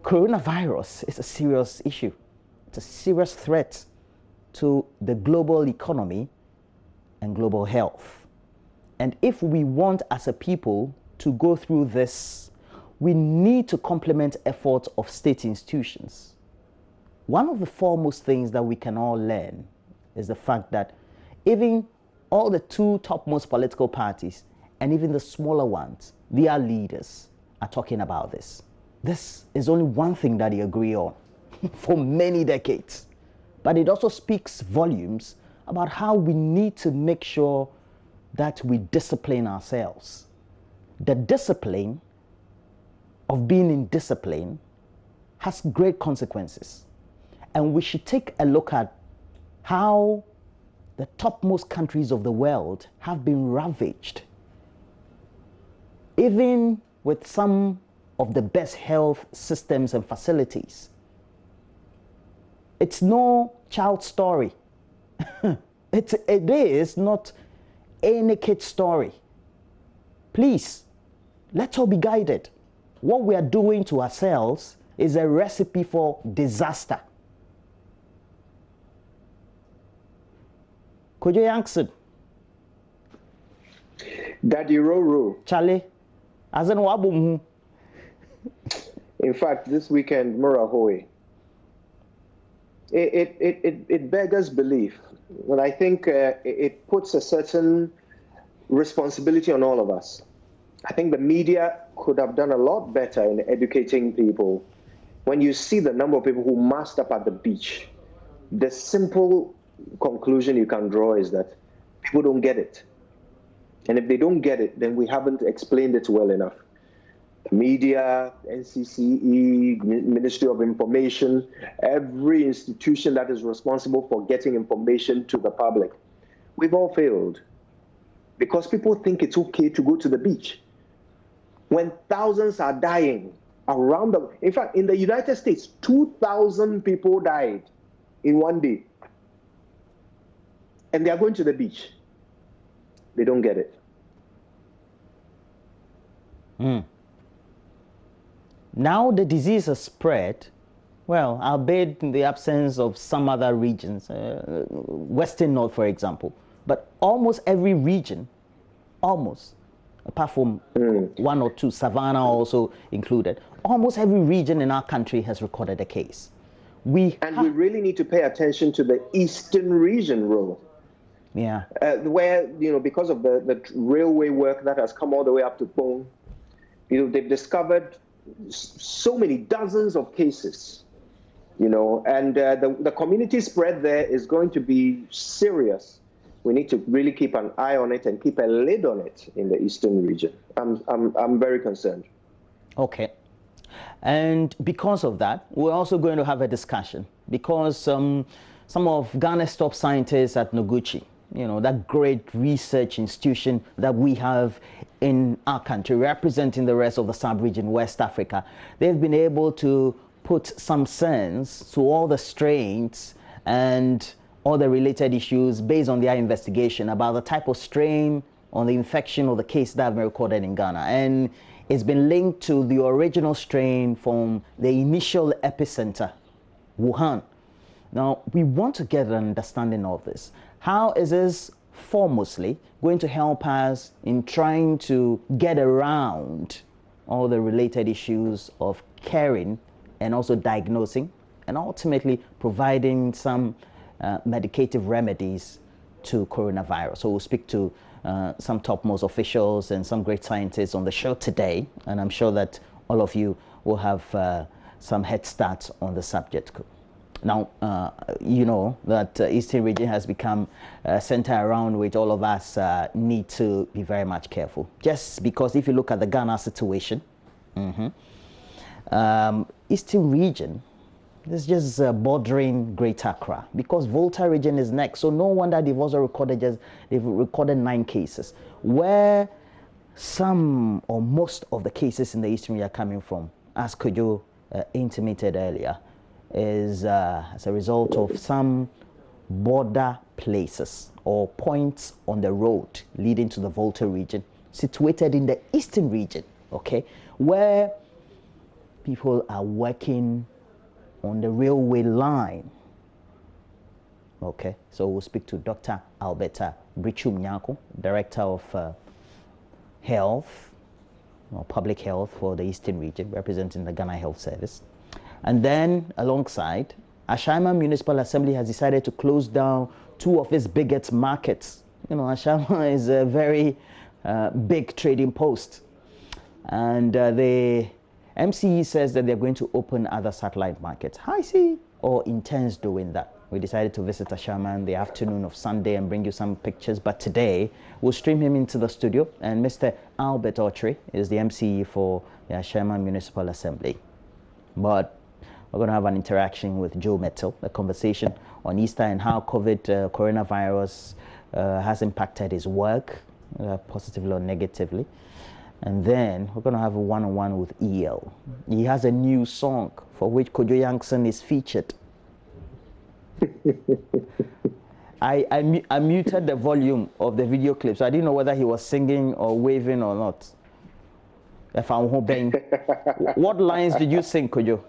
coronavirus is a serious issue. It's a serious threat to the global economy and global health. And if we want as a people to go through this, we need to complement efforts of state institutions. One of the foremost things that we can all learn is the fact that even all the two topmost political parties and even the smaller ones, their leaders are talking about this. This is only one thing that they agree on for many decades. But it also speaks volumes about how we need to make sure that we discipline ourselves. The discipline of being in discipline has great consequences. And we should take a look at how the topmost countries of the world have been ravaged, even with some of the best health systems and facilities. It's no child's story. It is not any kid's story. Please, let's all be guided. What we are doing to ourselves is a recipe for disaster. Kojo Yankson. Daddy Roro. Charlie. Azen Wabum. In fact, this weekend, Murahoe. It beggars belief. And I think it puts a certain responsibility on all of us. I think the media could have done a lot better in educating people. When you see the number of people who massed up at the beach, the simple conclusion you can draw is that people don't get it. And if they don't get it, then we haven't explained it well enough. The media, NCCE, Ministry of Information, every institution that is responsible for getting information to the public, we've all failed. Because people think it's okay to go to the beach when thousands are dying around the world. In fact, in the United States, 2,000 people died in one day. And they are going to the beach. They don't get it. Now the disease has spread, well, albeit in the absence of some other regions, Western North, for example. But almost every region, almost, apart from one or two, Savannah also included, almost every region in our country has recorded a case. We really need to pay attention to the eastern region role. Yeah. Where, because of the railway work that has come all the way up to Pong, they've discovered so many dozens of cases, and the community spread there is going to be serious. We need to really keep an eye on it and keep a lid on it in the eastern region. I'm very concerned. Okay. And because of that, we're also going to have a discussion because some of Ghana's top scientists at Noguchi, that great research institution that we have in our country, representing the rest of the sub-region, West Africa, they've been able to put some sense to all the strains and all the related issues based on their investigation about the type of strain on the infection or the case that have been recorded in Ghana. And it's been linked to the original strain from the initial epicenter, Wuhan. Now, we want to get an understanding of this. How is this foremostly going to help us in trying to get around all the related issues of caring and also diagnosing and ultimately providing some medicative remedies to coronavirus? So we'll speak to some topmost officials and some great scientists on the show today, and I'm sure that all of you will have some head start on the subject. Now, you know that Eastern region has become a center around which all of us need to be very much careful. Just because if you look at the Ghana situation, Eastern region is just bordering Greater Accra because Volta region is next. So no wonder they've also recorded they've recorded 9 cases, where some or most of the cases in the Eastern region are coming from, as Kojo intimated earlier, is as a result of some border places or points on the road leading to the Volta region situated in the Eastern region, okay, where people are working on the railway line. Okay, so we'll speak to Dr. Alberta Brichum Nyako, Director of Health or Public Health for the Eastern Region, representing the Ghana Health Service. And then alongside, Ashaiman Municipal Assembly has decided to close down two of its biggest markets. You know, Ashaiman is a very big trading post. And the MCE says that they're going to open other satellite markets. How is he or intends doing that? We decided to visit Ashaiman the afternoon of Sunday and bring you some pictures. But today, we'll stream him into the studio. And Mr. Albert Otri is the MCE for the Ashaiman Municipal Assembly. But we're going to have an interaction with Joe Mettle, a conversation on Easter and how coronavirus has impacted his work, positively or negatively. And then we're going to have a one-on-one with EL. He has a new song for which Kojo Yankson is featured. I muted the volume of the video clip, so I didn't know whether he was singing or waving or not. What lines did you sing, Kojo?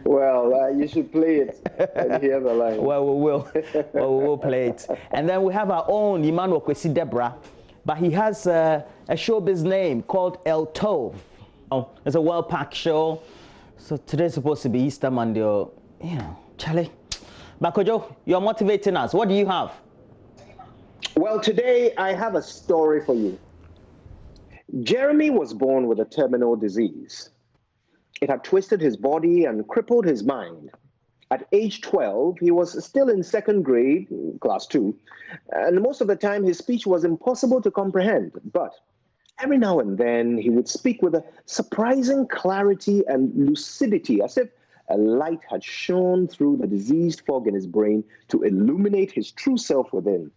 Well, you should play it and hear the line. Well, we will. Well, we will play it. And then we have our own Emmanuel Kwesi Deborah, but he has a showbiz name called El Tove. Oh, it's a well-packed show. So today's supposed to be Easter Monday, or, you know, Charlie. But Kojo, you're motivating us. What do you have? Well, today I have a story for you. Jeremy was born with a terminal disease. It had twisted his body and crippled his mind. At age 12, he was still in second grade, class 2, and most of the time his speech was impossible to comprehend. But every now and then he would speak with a surprising clarity and lucidity, as if a light had shone through the diseased fog in his brain to illuminate his true self within.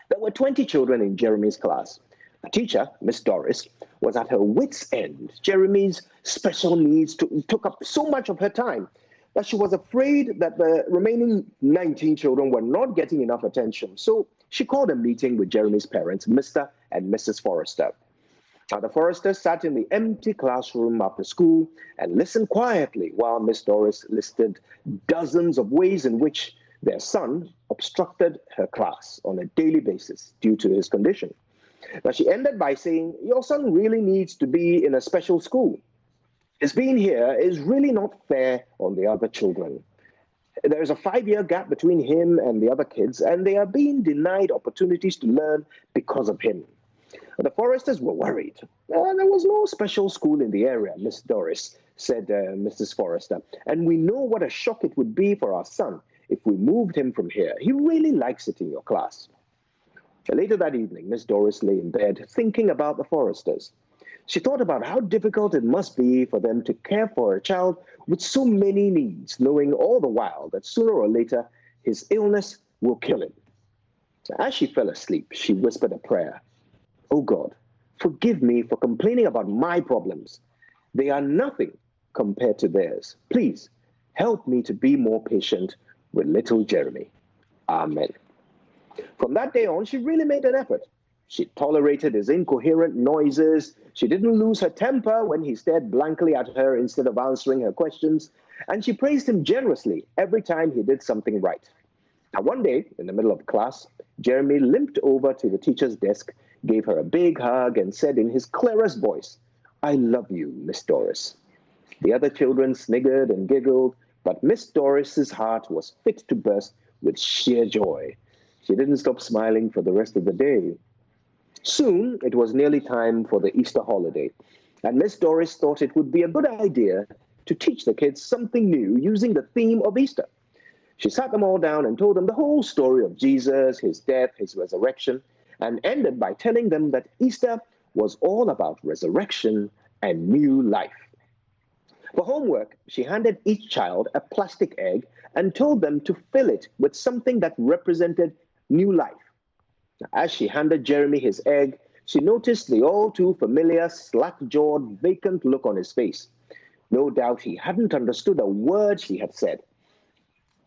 There were 20 children in Jeremy's class. The teacher, Miss Doris, was at her wit's end. Jeremy's special needs took up so much of her time that she was afraid that the remaining 19 children were not getting enough attention. So she called a meeting with Jeremy's parents, Mr. and Mrs. Forrester. Now, the Forresters sat in the empty classroom after school and listened quietly while Miss Doris listed dozens of ways in which their son obstructed her class on a daily basis due to his condition. Now, she ended by saying, your son really needs to be in a special school. His being here is really not fair on the other children. There's a 5-year gap between him and the other kids, and they are being denied opportunities to learn because of him. The Forresters were worried. There was no special school in the area, Miss Doris, said Mrs. Forrester, and we know what a shock it would be for our son if we moved him from here. He really likes it in your class. Later that evening, Miss Doris lay in bed thinking about the Forresters. She thought about how difficult it must be for them to care for a child with so many needs, knowing all the while that sooner or later his illness will kill him. As she fell asleep, she whispered a prayer. Oh God, forgive me for complaining about my problems. They are nothing compared to theirs. Please help me to be more patient with little Jeremy. Amen. From that day on, she really made an effort. She tolerated his incoherent noises. She didn't lose her temper when he stared blankly at her instead of answering her questions. And she praised him generously every time he did something right. Now, one day, in the middle of class, Jeremy limped over to the teacher's desk, gave her a big hug, and said in his clearest voice, I love you, Miss Doris. The other children sniggered and giggled, but Miss Doris's heart was fit to burst with sheer joy. She didn't stop smiling for the rest of the day. Soon, it was nearly time for the Easter holiday, and Miss Doris thought it would be a good idea to teach the kids something new using the theme of Easter. She sat them all down and told them the whole story of Jesus, his death, his resurrection, and ended by telling them that Easter was all about resurrection and new life. For homework, she handed each child a plastic egg and told them to fill it with something that represented new life. As she handed Jeremy his egg, she noticed the all too familiar slack-jawed, vacant look on his face. No doubt he hadn't understood a word she had said.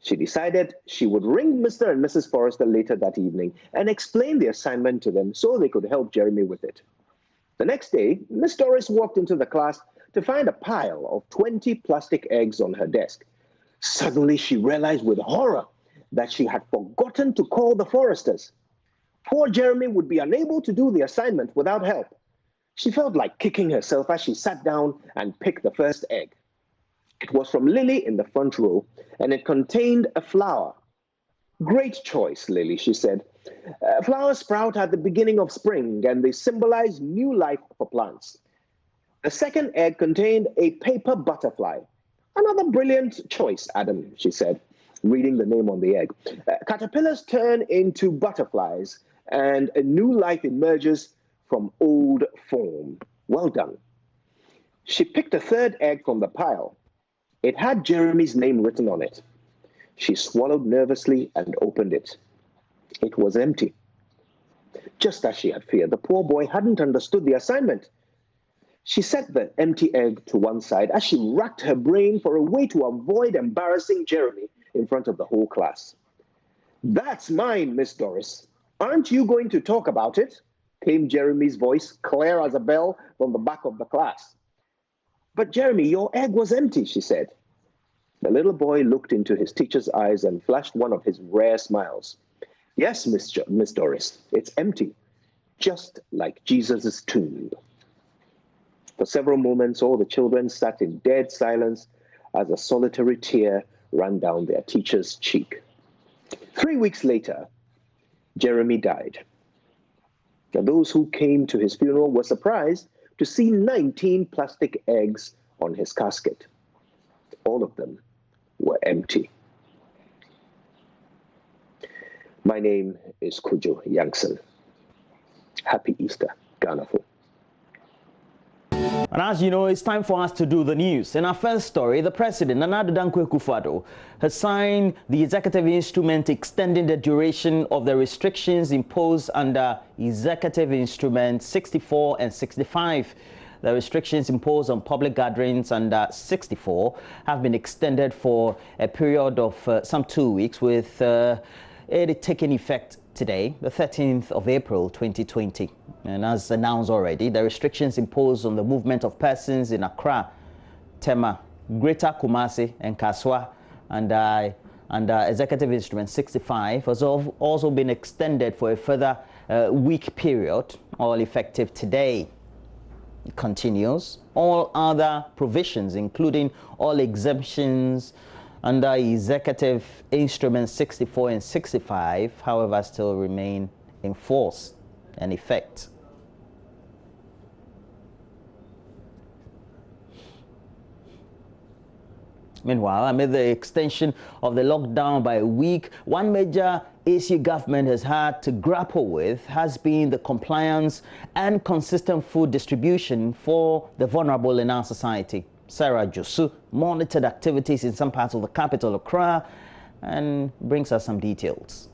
She decided she would ring Mr. and Mrs. Forrester later that evening and explain the assignment to them so they could help Jeremy with it. The next day, Miss Doris walked into the class to find a pile of 20 plastic eggs on her desk. Suddenly, she realized with horror that she had forgotten to call the foresters. Poor Jeremy would be unable to do the assignment without help. She felt like kicking herself as she sat down and picked the first egg. It was from Lily in the front row, and it contained a flower. "Great choice, Lily," she said. "Flowers sprout at the beginning of spring, and they symbolize new life for plants." The second egg contained a paper butterfly. "Another brilliant choice, Adam," she said, reading the name on the egg. "Caterpillars turn into butterflies, and a new life emerges from old form. Well done." She picked a third egg from the pile. It had Jeremy's name written on it. She swallowed nervously and opened it. It was empty. Just as she had feared, the poor boy hadn't understood the assignment. She set the empty egg to one side as she racked her brain for a way to avoid embarrassing Jeremy in front of the whole class. "That's mine, Miss Doris. Aren't you going to talk about it?" came Jeremy's voice, clear as a bell, from the back of the class. "But Jeremy, your egg was empty," she said. The little boy looked into his teacher's eyes and flashed one of his rare smiles. "Yes, Miss Doris, it's empty, just like Jesus' tomb." For several moments, all the children sat in dead silence as a solitary tear ran down their teacher's cheek. 3 weeks later, Jeremy died. And those who came to his funeral were surprised to see 19 plastic eggs on his casket. All of them were empty. My name is Kujo Yankson. Happy Easter, Ghanafo. And as you know, it's time for us to do the news. In our first story, the President, Nana Addo Dankwa Akufo-Addo, has signed the executive instrument extending the duration of the restrictions imposed under Executive Instrument 64 and 65. The restrictions imposed on public gatherings under 64 have been extended for a period of some 2 weeks, with it taking effect today, the 13th of April 2020. And as announced already, the restrictions imposed on the movement of persons in Accra, Tema, Greater Kumasi, and Kaswa under Executive Instrument 65 has also been extended for a further week period, all effective today. It continues. All other provisions, including all exemptions under Executive Instruments 64 and 65, however, still remain in force and effect. Meanwhile, amid the extension of the lockdown by a week, one major issue government has had to grapple with has been the compliance and consistent food distribution for the vulnerable in our society. Sarah Josu monitored activities in some parts of the capital, Accra, and brings us some details.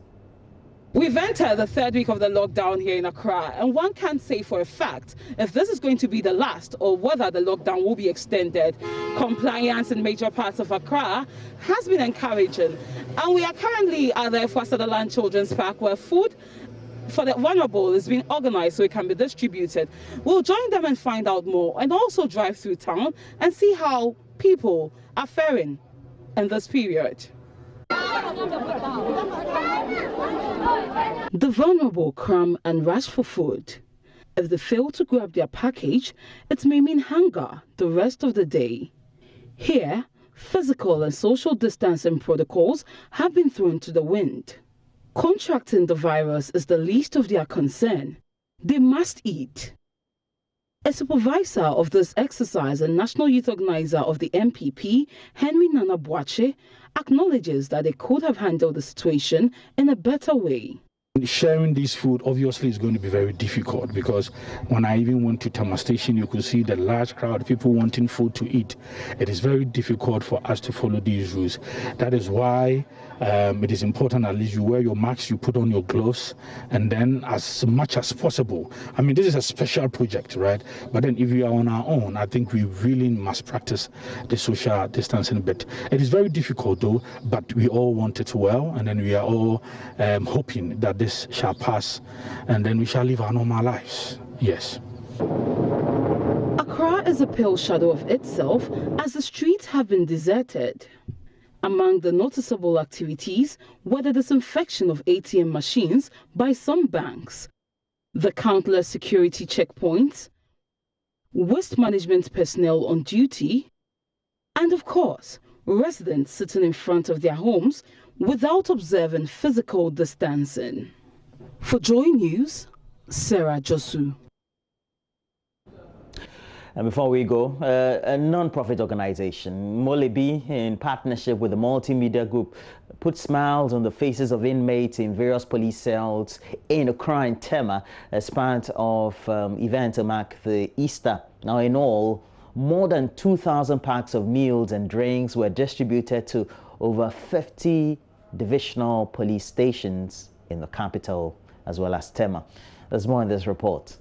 We've entered the third week of the lockdown here in Accra, and one can't say for a fact if this is going to be the last or whether the lockdown will be extended. Compliance in major parts of Accra has been encouraging, and we are currently at the Efua Sutherland Children's Park, where food for the vulnerable is being organized so it can be distributed. We'll join them and find out more, and also drive through town and see how people are faring in this period. The vulnerable cram and rush for food. If they fail to grab their package, it may mean hunger the rest of the day. Here, physical and social distancing protocols have been thrown to the wind. Contracting the virus is the least of their concern. They must eat. A supervisor of this exercise and national youth organizer of the MPP, Henry Nana Boakye, acknowledges that they could have handled the situation in a better way. Sharing this food obviously is going to be very difficult, because when I even went to Tama Station, you could see the large crowd of people wanting food to eat. It is very difficult for us to follow these rules. That is why it is important at least you wear your masks, you put on your gloves, and then as much as possible. I mean, this is a special project, right? But then if we are on our own, I think we really must practice the social distancing bit. It is very difficult though, but we all want it well, and then we are all hoping that this shall pass, and then we shall live our normal lives. Yes. Accra is a pale shadow of itself as the streets have been deserted. Among the noticeable activities were the disinfection of ATM machines by some banks, the countless security checkpoints, waste management personnel on duty, and of course, residents sitting in front of their homes without observing physical distancing. For Joy News, Sarah Josu. And before we go, a non-profit organization, Molebi, in partnership with the Multimedia Group, put smiles on the faces of inmates in various police cells in Accra and Tema as part of event to mark the Easter. Now, in all, more than 2,000 packs of meals and drinks were distributed to over 50 divisional police stations in the capital, as well as Tema. There's more in this report.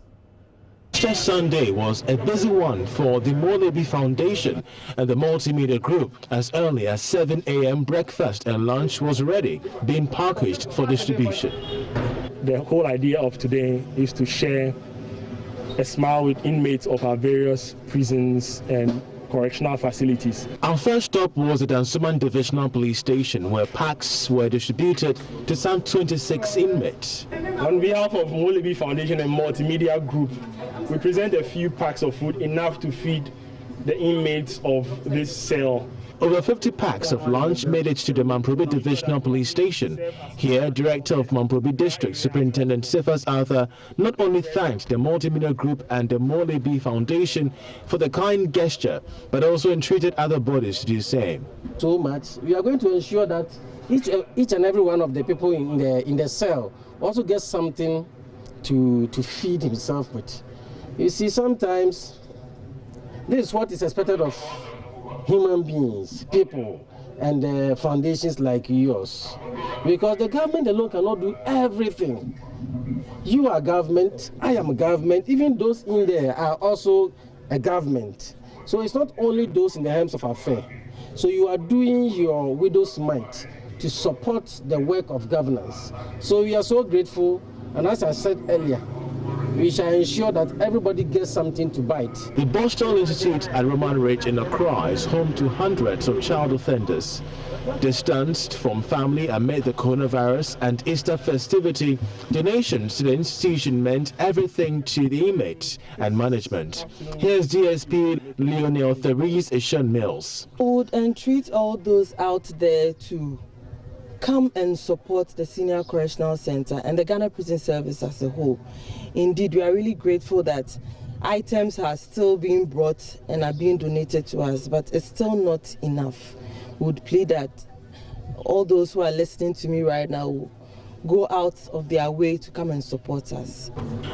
Easter Sunday was a busy one for the Molebi Foundation and the Multimedia Group. As early as 7 a.m. breakfast and lunch was ready, being packaged for distribution. The whole idea of today is to share a smile with inmates of our various prisons and correctional facilities. Our first stop was at Dansoman Divisional Police Station, where packs were distributed to some 26 inmates. On behalf of Molebi Foundation and Multimedia Group, we present a few packs of food, enough to feed the inmates of this cell. Over 50 packs of lunch made it to the Mamprobi Divisional Police Station. Here, Director of Mamprobi District, Superintendent Cephas Arthur, not only thanked the Multimedia Group and the Molebi Foundation for the kind gesture, but also entreated other bodies to do the same. So much, we are going to ensure that each and every one of the people in the cell also gets something to feed himself with. You see, sometimes this is what is expected of human beings, people, and foundations like yours. Because the government alone cannot do everything. You are government, I am government, even those in there are also a government. So it's not only those in the hands of affair. So you are doing your widow's mite to support the work of governance. So we are so grateful, and as I said earlier, we shall ensure that everybody gets something to bite. The Boston Institute at Roman Ridge in Accra is home to hundreds of child offenders. Distanced from family amid the coronavirus and Easter festivity, donations to the institution meant everything to the inmates and management. Here's DSP Lionel Therese Ishan Mills. Would entreat all those out there to come and support the Senior Correctional Center and the Ghana Prison Service as a whole. Indeed, we are really grateful that items are still being brought and are being donated to us, but it's still not enough. We would plead that all those who are listening to me right now go out of their way to come and support us.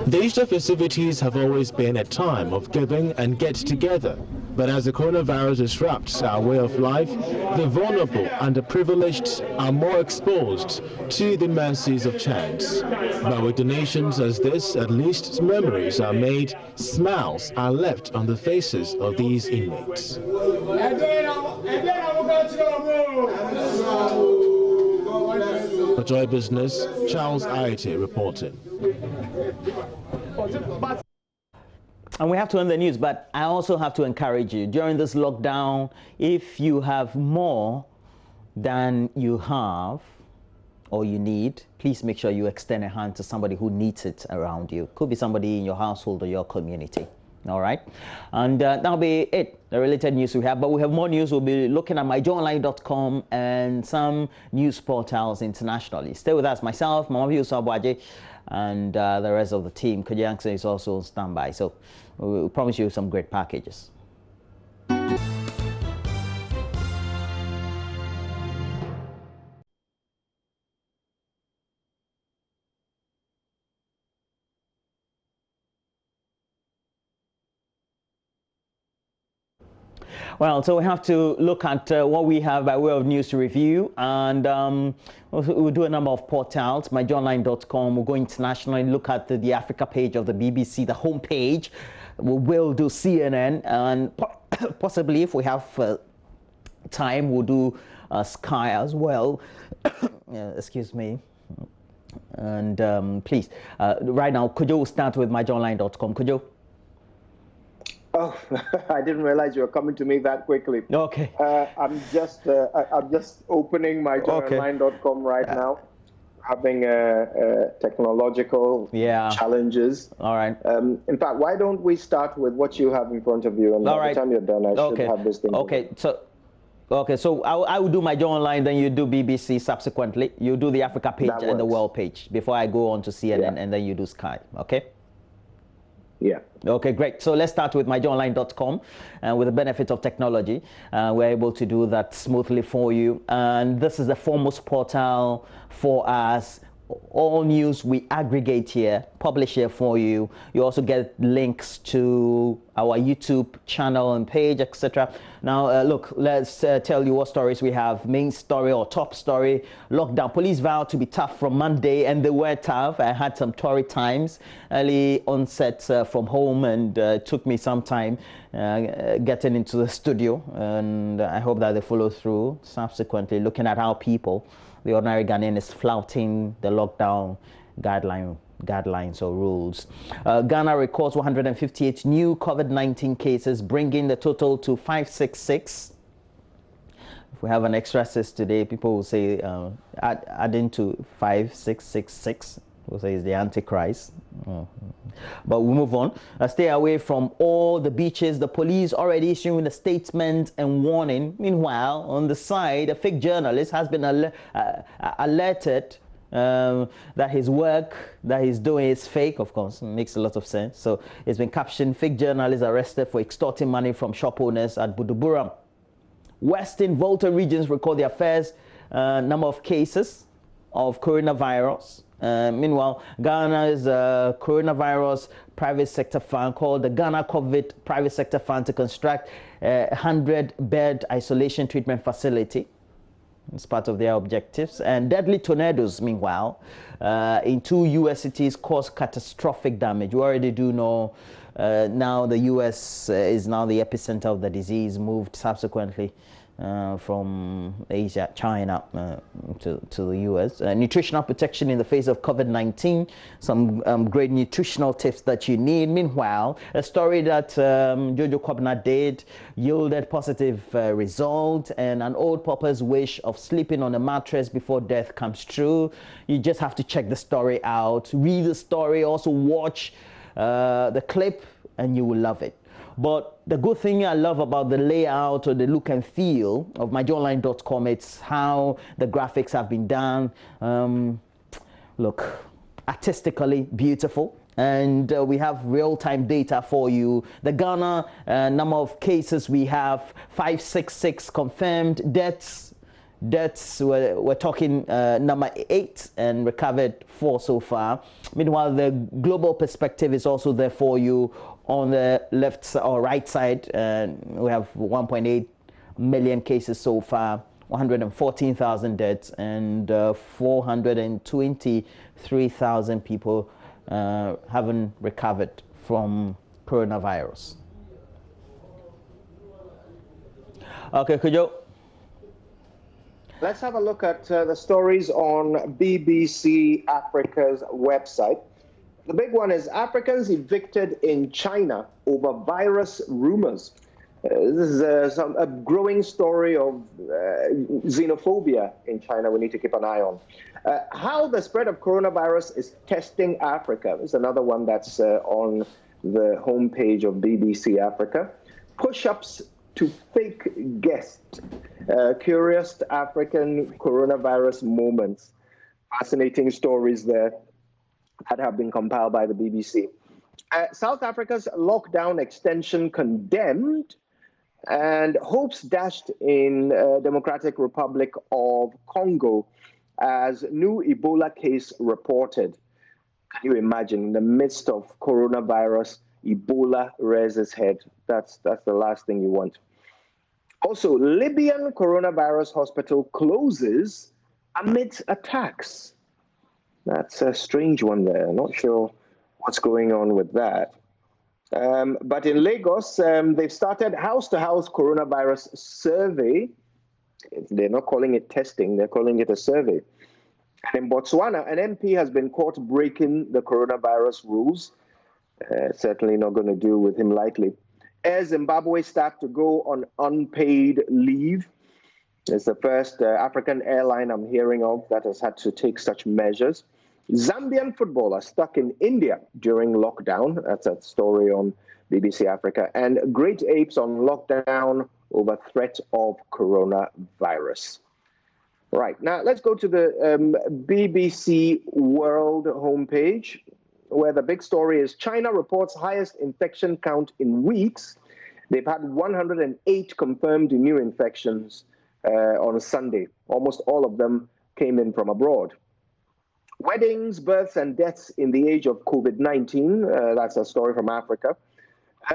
The Easter festivities have always been a time of giving and get together. But as the coronavirus disrupts our way of life, the vulnerable and the privileged are more exposed to the mercies of chance. But with donations as this, at least memories are made, smiles are left on the faces of these inmates. For Joy Business, Charles Aite reporting. And we have to end the news, but I also have to encourage you during this lockdown, if you have more than you have or you need, please make sure you extend a hand to somebody who needs it around you. Could be somebody in your household or your community. All right. And that'll be it, the related news we have. But we have more news. We'll be looking at myjoyonline.com and some news portals internationally. Stay with us. Myself, Mama Yusuf Abwaje, and the rest of the team. Kajangsa is also on standby. So we promise you some great packages. Well, so we have to look at what we have by way of news to review, and we'll do a number of portals. myjoyonline.com. We'll go internationally, look at the Africa page of the BBC, the home page. We will do CNN, and possibly, if we have time, we'll do Sky as well. Excuse me. And please, right now, Kojo will start with myjoyonline.com. Kojo. Oh, I didn't realize you were coming to me that quickly. Okay. I'm just opening my joyonline.com right now, having technological challenges. All right. In fact, why don't we start with what you have in front of you, and by the time you're done, I should have this thing. Okay. So I will do my Joy Online, then you do BBC subsequently. You do the Africa page and the world page before I go on to CNN, and then you do Sky. Okay. Yeah. Okay, great. So let's start with myjoyonline.com. With the benefit of technology, we're able to do that smoothly for you. And this is the foremost portal for us. All news we aggregate here, publish here for you. You also get links to our YouTube channel and page, etc. Now, look, let's tell you what stories we have. Main story or top story: lockdown. Police vowed to be tough from Monday, and they were tough. I had some torrid times, early onset from home, and took me some time getting into the studio. And I hope that they follow through subsequently, looking at how people, the ordinary Ghanaian, is flouting the lockdown guidelines or rules. Ghana records 158 new COVID-19 cases, bringing the total to 566. If we have an extra 6 today, people will say, adding to 5666, we'll say it's the Antichrist. But we'll move on. Stay away from all the beaches. The police already issuing a statement and warning. Meanwhile, on the side, a fake journalist has been alerted that his work that he's doing is fake. Of course, it makes a lot of sense. So it's been captioned: fake journalist arrested for extorting money from shop owners at Buduburam. Western Volta regions record their first number of cases of coronavirus. Meanwhile, Ghana's coronavirus private sector fund, called the Ghana COVID Private Sector Fund, to construct a 100-bed isolation treatment facility. It's part of their objectives. And deadly tornadoes, meanwhile, in 2 U.S. cities caused catastrophic damage. We already do know now the U.S. is now the epicenter of the disease, moved subsequently from Asia, China, to the U.S. Nutritional protection in the face of COVID-19, some great nutritional tips that you need. Meanwhile, a story that Jojo Kobna did yielded positive result, and an old papa's wish of sleeping on a mattress before death comes true. You just have to check the story out, read the story, also watch the clip, and you will love it. But the good thing I love about the layout or the look and feel of myjoyonline.com, it's how the graphics have been done. Look, artistically beautiful. And we have real-time data for you. The Ghana number of cases, we have 566 confirmed. Deaths, we're talking number 8, and recovered 4 so far. Meanwhile, the global perspective is also there for you. On the left or right side, we have 1.8 million cases so far, 114,000 deaths, and 423,000 people haven't recovered from coronavirus. Okay, Kujo. Let's have a look at the stories on BBC Africa's website. The big one is Africans evicted in China over virus rumors. This is a growing story of xenophobia in China we need to keep an eye on. How the spread of coronavirus is testing Africa is another one that's on the homepage of BBC Africa. Push-ups to fake guests. Curious African coronavirus moments. Fascinating stories there that have been compiled by the BBC. South Africa's lockdown extension condemned, and hopes dashed in Democratic Republic of Congo as new Ebola case reported. Can you imagine, in the midst of coronavirus, Ebola rears its head? That's the last thing you want. Also, Libyan coronavirus hospital closes amid attacks. That's a strange one there. Not sure what's going on with that. But in Lagos, they've started house-to-house coronavirus survey. They're not calling it testing, they're calling it a survey. And in Botswana, an MP has been caught breaking the coronavirus rules. Certainly not going to deal with him lightly. Air Zimbabwe staff to go on unpaid leave. It's the first African airline I'm hearing of that has had to take such measures. Zambian footballer stuck in India during lockdown. That's a story on BBC Africa. And great apes on lockdown over threat of coronavirus. Right, now let's go to the BBC World homepage, where the big story is China reports highest infection count in weeks. They've had 108 confirmed new infections on Sunday. Almost all of them came in from abroad. Weddings, births, and deaths in the age of COVID-19. That's a story from Africa.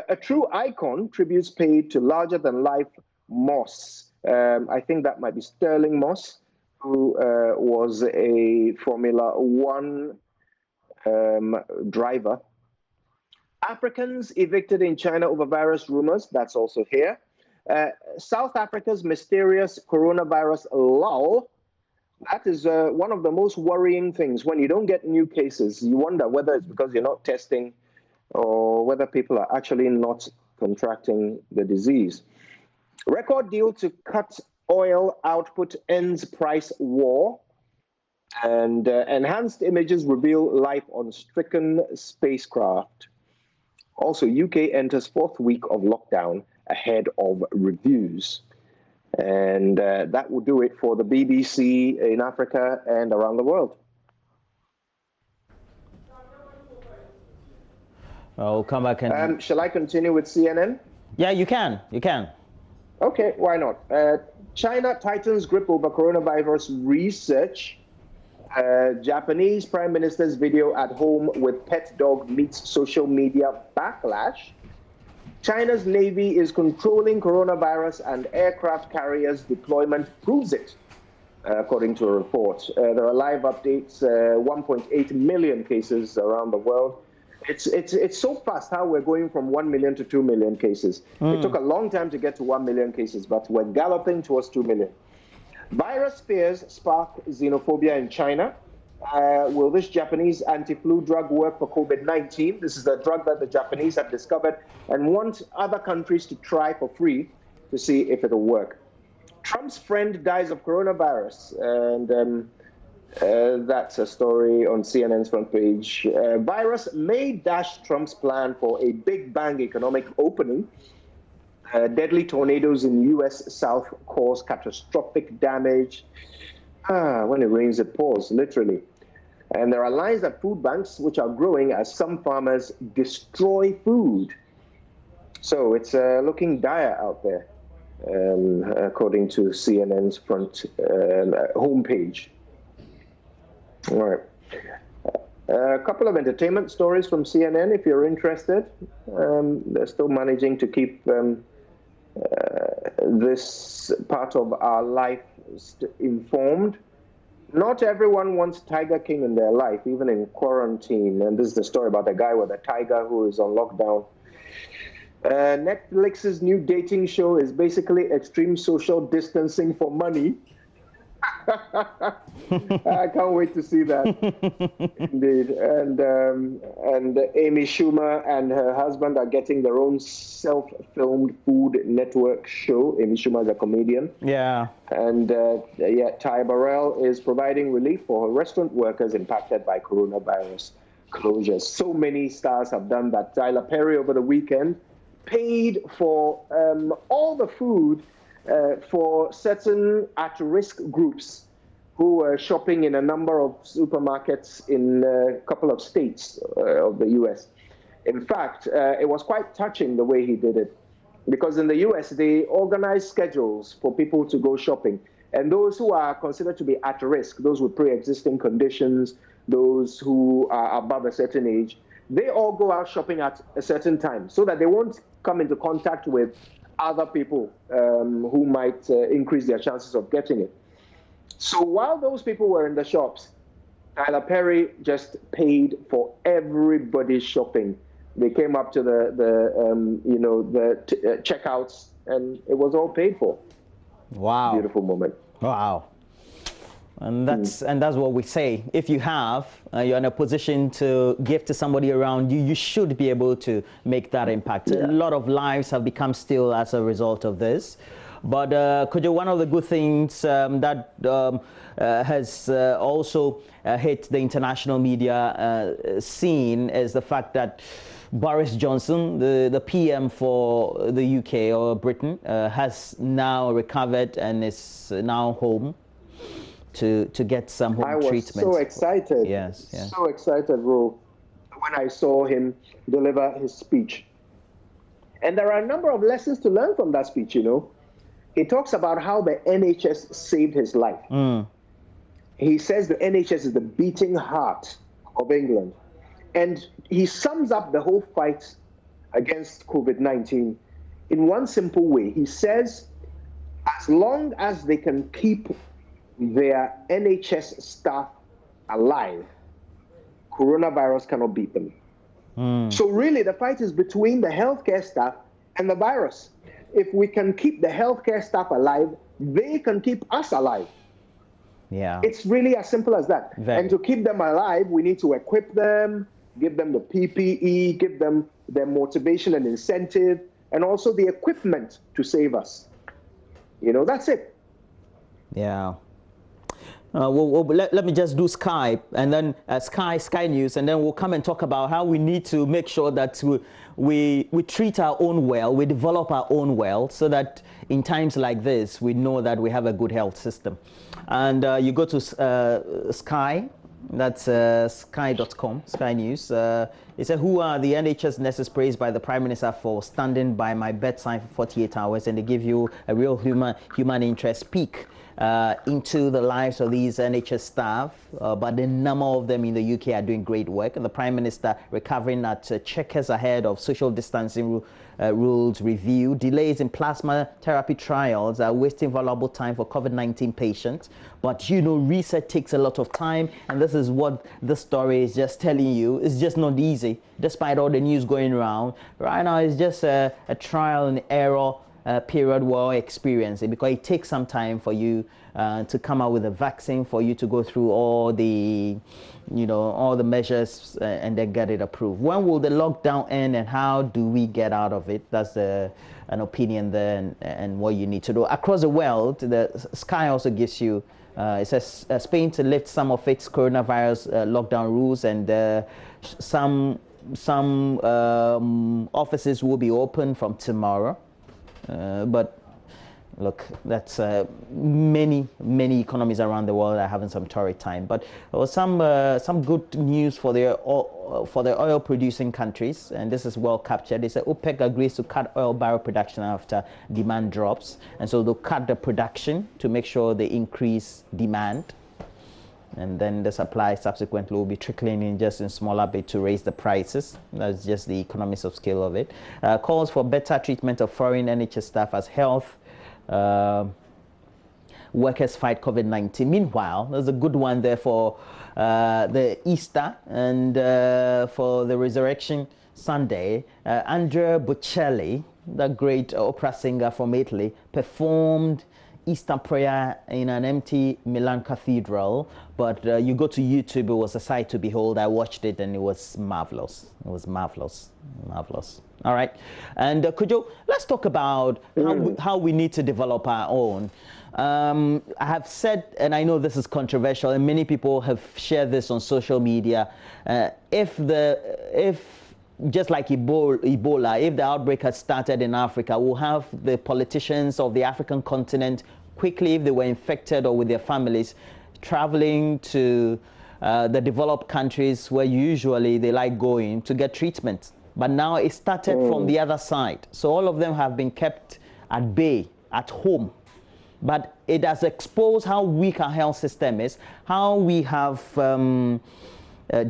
A true icon, tributes paid to larger-than-life Moss. I think that might be Sterling Moss, who was a Formula One driver. Africans evicted in China over virus rumors. That's also here. South Africa's mysterious coronavirus lull. That is one of the most worrying things. When you don't get new cases, you wonder whether it's because you're not testing or whether people are actually not contracting the disease. Record deal to cut oil output ends price war. And enhanced images reveal life on stricken spacecraft. Also, UK enters fourth week of lockdown ahead of reviews. And that will do it for the BBC in Africa and around the world. I'll come back and... shall I continue with CNN? Yeah, you can. You can. Okay, why not? China tightens grip over coronavirus research. Japanese Prime Minister's video at home with pet dog meets social media backlash. China's Navy is controlling coronavirus and aircraft carriers deployment proves it, according to a report. There are live updates, 1.8 million cases around the world. It's so fast how we're going from 1 million to 2 million cases. It took a long time to get to 1 million cases, but we're galloping towards 2 million. Virus fears spark xenophobia in China. Will this Japanese anti-flu drug work for COVID-19? This is the drug that the Japanese have discovered and want other countries to try for free to see if it'll work. Trump's friend dies of coronavirus, and that's a story on CNN's front page. Virus may dash Trump's plan for a Big Bang economic opening. Deadly tornadoes in U.S. South cause catastrophic damage. When it rains, it pours, literally. And there are lines at food banks which are growing as some farmers destroy food. So it's looking dire out there, according to CNN's front homepage. All right. A couple of entertainment stories from CNN, if you're interested. They're still managing to keep this part of our life informed. Not everyone wants Tiger King in their life, even in quarantine. And this is the story about a guy with a tiger who is on lockdown. Netflix's new dating show is basically extreme social distancing for money. I can't wait to see that. Indeed. And Amy Schumer and her husband are getting their own self-filmed Food Network show. Amy Schumer is a comedian. Yeah. And Ty Burrell is providing relief for restaurant workers impacted by coronavirus closures. So many stars have done that. Tyler Perry over the weekend paid for all the food for certain at-risk groups who were shopping in a number of supermarkets in a couple of states of the U.S. In fact, it was quite touching the way he did it, because in the U.S., they organize schedules for people to go shopping. And those who are considered to be at risk, those with pre-existing conditions, those who are above a certain age, they all go out shopping at a certain time so that they won't come into contact with other people who might increase their chances of getting it. So while those people were in the shops, Tyler Perry just paid for everybody's shopping. They came up to the checkouts, and it was all paid for. Wow. Beautiful moment. Wow. And that's what we say. If you have, you're in a position to give to somebody around you, you should be able to make that impact. Yeah. A lot of lives have become still as a result of this. But Kojo, one of the good things that has also hit the international media scene is the fact that Boris Johnson, the PM for the UK or Britain, has now recovered and is now home to get some home treatment. I was so excited. Yes, yeah. So excited, Ro, when I saw him deliver his speech. And there are a number of lessons to learn from that speech, you know. He talks about how the NHS saved his life. He says the NHS is the beating heart of England. And he sums up the whole fight against COVID-19 in one simple way. He says, as long as they can keep their NHS staff alive, coronavirus cannot beat them. So really, the fight is between the healthcare staff and the virus. If we can keep the healthcare staff alive, they can keep us alive. Yeah. It's really as simple as that. And to keep them alive, we need to equip them, give them the PPE, give them their motivation and incentive, and also the equipment to save us. You know, that's it. Yeah. Let me just do Skype and then Sky News, and then we'll come and talk about how we need to make sure that we treat our own well, we develop our own well, so that in times like this, we know that we have a good health system. And you go to Sky, that's sky.com, Sky News. It said, who are the NHS nurses praised by the Prime Minister for standing by my bedside for 48 hours? And they give you a real human interest peek into the lives of these NHS staff, but the number of them in the UK are doing great work. And the Prime Minister recovering at checkers ahead of social distancing rules review. Delays in plasma therapy trials are wasting valuable time for COVID-19 patients. But you know, research takes a lot of time, and this is what the story is just telling you. It's just not easy, despite all the news going around. Right now, it's just a trial and error period we're experiencing, because it takes some time for you to come out with a vaccine, for you to go through all the, all the measures and then get it approved. When will the lockdown end, and how do we get out of it? That's an opinion there, and what you need to do. Across the world, the Sky also gives you, it says Spain to lift some of its coronavirus lockdown rules, and some offices will be open from tomorrow. But look, that's many economies around the world are having some torrid time. But there was some good news for the oil-producing countries, and this is well captured. They said OPEC agrees to cut oil barrel production after demand drops, and so they'll cut the production to make sure they increase demand. And then the supply subsequently will be trickling in just in smaller bit to raise the prices. That's just the economies of scale of it. Calls for better treatment of foreign NHS staff as health workers fight COVID-19. Meanwhile, there's a good one there for the Easter and for the Resurrection Sunday. Andrea Bocelli, the great opera singer from Italy, performed Easter prayer in an empty Milan cathedral, but you go to YouTube, it was a sight to behold. I watched it and it was marvelous. It was marvelous. All right, and Kojo, let's talk about how we need to develop our own. I have said, and I know this is controversial, and many people have shared this on social media. If just like Ebola, if the outbreak had started in Africa, we'll have the politicians of the African continent quickly, if they were infected or with their families, traveling to the developed countries where usually they like going to get treatment. But now it started from the other side. So all of them have been kept at bay, at home. But it has exposed how weak our health system is, how we have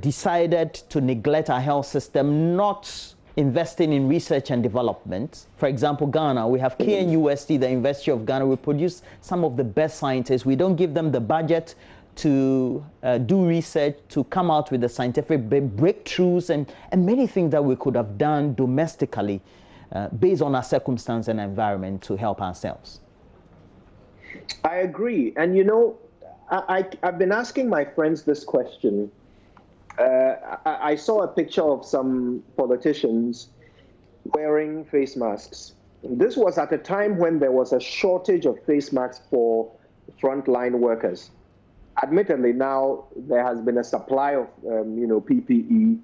decided to neglect our health system, not investing in research and development. For example, Ghana, we have KNUST, the University of Ghana. We produce some of the best scientists. We don't give them the budget to do research, to come out with the scientific breakthroughs and many things that we could have done domestically based on our circumstance and environment to help ourselves. I agree. And you know, I've been asking my friends this question. I saw a picture of some politicians wearing face masks. This was at a time when there was a shortage of face masks for frontline workers. Admittedly, now there has been a supply of, PPE.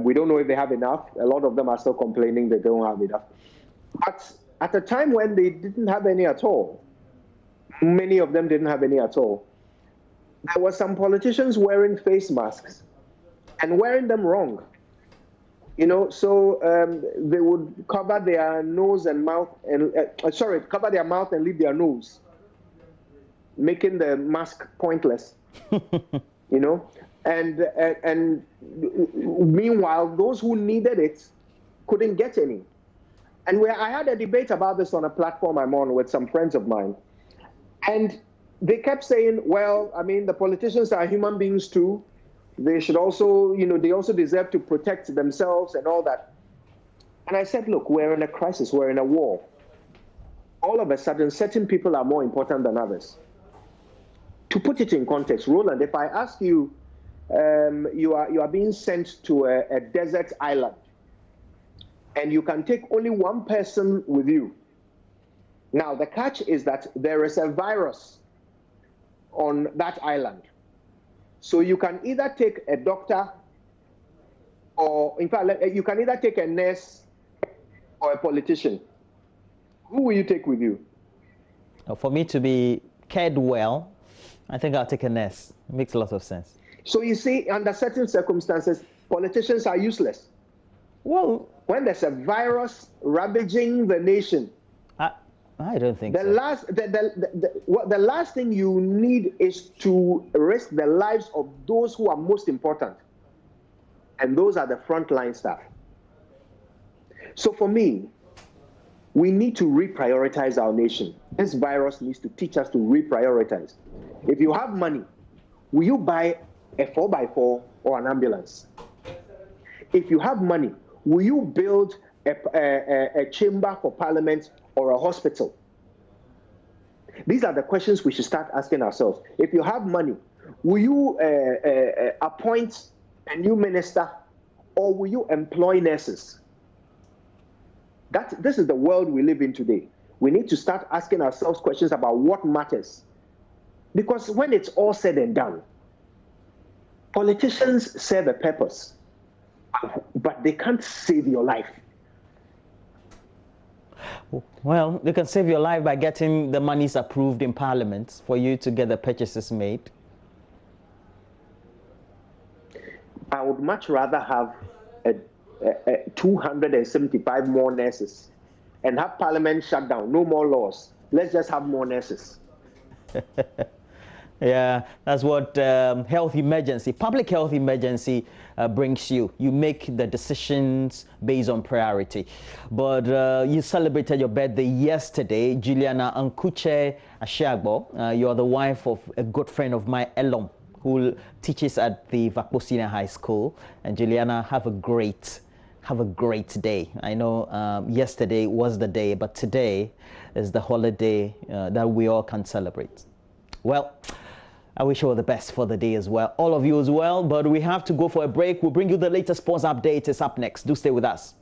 We don't know if they have enough. A lot of them are still complaining they don't have enough. But at a time when they didn't have any at all, many of them didn't have any at all, there were some politicians wearing face masks and wearing them wrong. So they would cover their nose and mouth, and cover their mouth and leave their nose, making the mask pointless. And meanwhile, those who needed it couldn't get any. And I had a debate about this on a platform I'm on with some friends of mine. And they kept saying, well, I mean, the politicians are human beings too. They should also, they also deserve to protect themselves and all that. And I said, look, we're in a crisis, we're in a war. All of a sudden, certain people are more important than others. To put it in context, Roland, if I ask you, you are being sent to a desert island, and you can take only one person with you. Now, the catch is that there is a virus on that island. So you can either take a doctor, or in fact, you can either take a nurse or a politician. Who will you take with you? For me to be cared well, I think I'll take a nurse. It makes a lot of sense. So you see, under certain circumstances, politicians are useless. Well, when there's a virus ravaging the nation, I don't think the last thing you need is to risk the lives of those who are most important, and those are the frontline staff. So for me, we need to reprioritize our nation. This virus needs to teach us to reprioritize. If you have money, will you buy a 4x4 or an ambulance? If you have money, will you build a chamber for parliament or a hospital? These are the questions we should start asking ourselves. If you have money, will you appoint a new minister, or will you employ nurses? This is the world we live in today. We need to start asking ourselves questions about what matters. Because when it's all said and done, politicians serve a purpose, but they can't save your life. Well, they can save your life by getting the monies approved in Parliament for you to get the purchases made. I would much rather have 275 more nurses and have Parliament shut down. No more laws. Let's just have more nurses. Yeah, that's what public health emergency brings you. You make the decisions based on priority. But you celebrated your birthday yesterday, Juliana Ankuche Ashiagbo. You're the wife of a good friend of mine, Elom, who teaches at the Vakpo Senior High School. And Juliana, have a great day. I know yesterday was the day, but today is the holiday that we all can celebrate. Well, I wish you all the best for the day as well. All of you as well, but we have to go for a break. We'll bring you the latest sports update. It's up next. Do stay with us.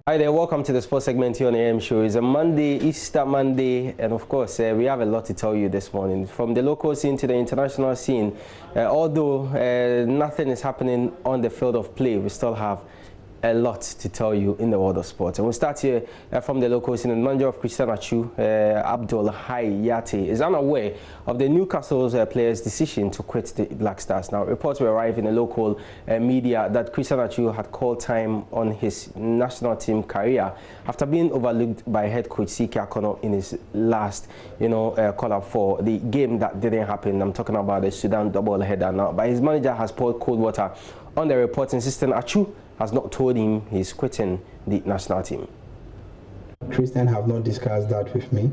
Hi there, welcome to the sports segment here on the AM Show. It's a Monday, Easter Monday, and of course, we have a lot to tell you this morning. From the local scene to the international scene, although nothing is happening on the field of play, we still have a lot to tell you in the world of sports. And we'll start here from the local scene. The manager of Christian Atsu, Abdul Hayati, is unaware of the Newcastle's players' decision to quit the Black Stars. Now, reports will arrive in the local media that Christian Atsu had called time on his national team career after being overlooked by head coach C.K. Akono in his last, call-up for the game that didn't happen. I'm talking about the Sudan double-header now. But his manager has poured cold water on the report, insisting Atsu has not told him he's quitting the national team. Christian have not discussed that with me,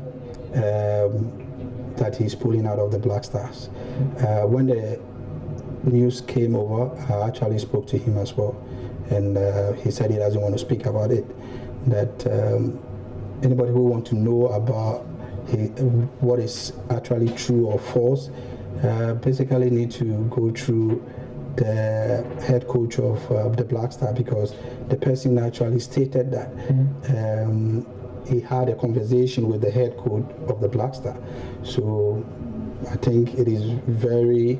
that he's pulling out of the Black Stars. When the news came over, I actually spoke to him as well, and he said he doesn't want to speak about it, that anybody who wants to know about what is actually true or false, basically need to go through the head coach of the Black Star, because the person actually stated that he had a conversation with the head coach of the Black Star. So I think it is very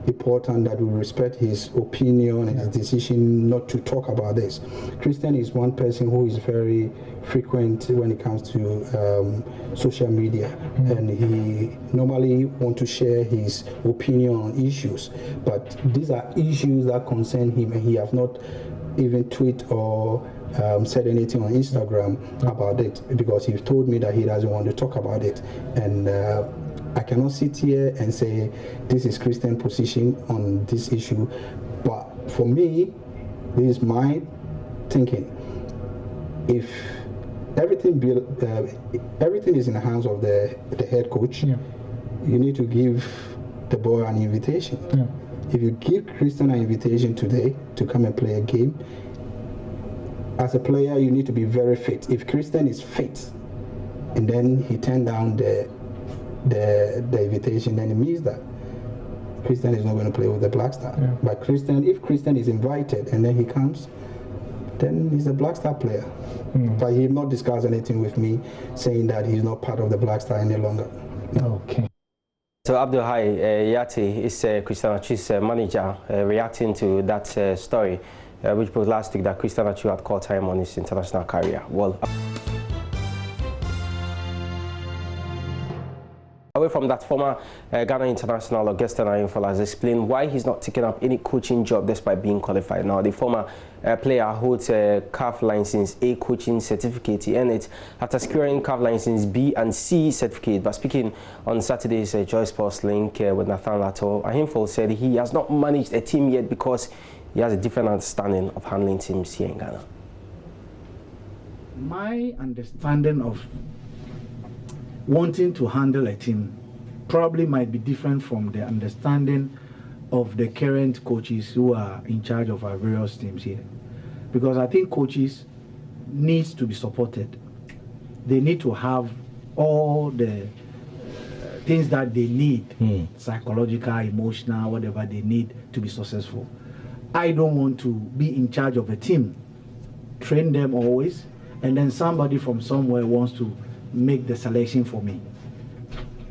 important that we respect his opinion and his decision not to talk about this. Christian is one person who is very frequent when it comes to social media, and he normally wants to share his opinion on issues, but these are issues that concern him, and he has not even tweet or said anything on Instagram about it, because he told me that he doesn't want to talk about it. And I cannot sit here and say this is Christian position on this issue, but for me, this is my thinking. If everything is in the hands of the head coach, you need to give the boy an invitation. If you give Christian an invitation today to come and play a game, as a player, you need to be very fit. If Christian is fit, and then he turned down the invitation, then it means that Christian is not going to play with the Black Star. But if Christian is invited and then he comes, then he's a Black Star player. But he not discussed anything with me saying that he's not part of the Black Star any longer. Okay. So Abdul Hai Yati is Christian Achu's manager, reacting to that story, which was last week, that Christian Achu had called time on his international career. Well, away from that, former Ghana international Augustine Ayinfola has explained why he's not taking up any coaching job despite being qualified. Now, the former player holds a CAF license A coaching certificate. He earned it after securing CAF license B and C certificate. But speaking on Saturday's Joy Sports Link with Nathan Lato, Ayinfola said he has not managed a team yet because he has a different understanding of handling teams here in Ghana. My understanding of wanting to handle a team probably might be different from the understanding of the current coaches who are in charge of our various teams here. Because I think coaches need to be supported. They need to have all the things that they need, psychological, emotional, whatever they need to be successful. I don't want to be in charge of a team, train them always, and then somebody from somewhere wants to make the selection for me.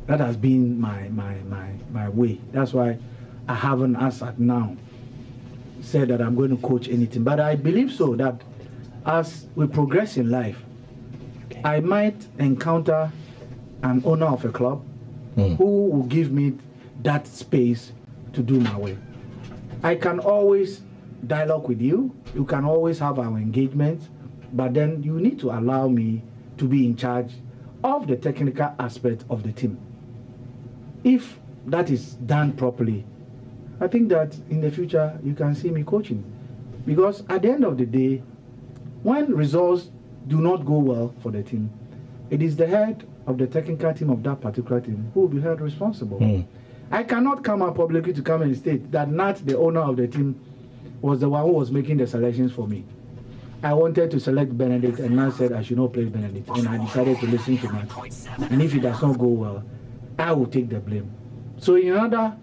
That has been my way. That's why I haven't, as at now, said that I'm going to coach anything. But I believe so that as we progress in life, I might encounter an owner of a club who will give me that space to do my way. I can always dialogue with you. You can always have our engagement, but then you need to allow me to be in charge of the technical aspect of the team. If that is done properly, I think that in the future you can see me coaching. Because at the end of the day, when results do not go well for the team, it is the head of the technical team of that particular team who will be held responsible. I cannot come out publicly to come and state that Nat, the owner of the team, was the one who was making the selections for me. I wanted to select Benedict, and Nat said I should not play Benedict, and I decided to listen to Nat. And if it does not go well, I will take the blame. So in order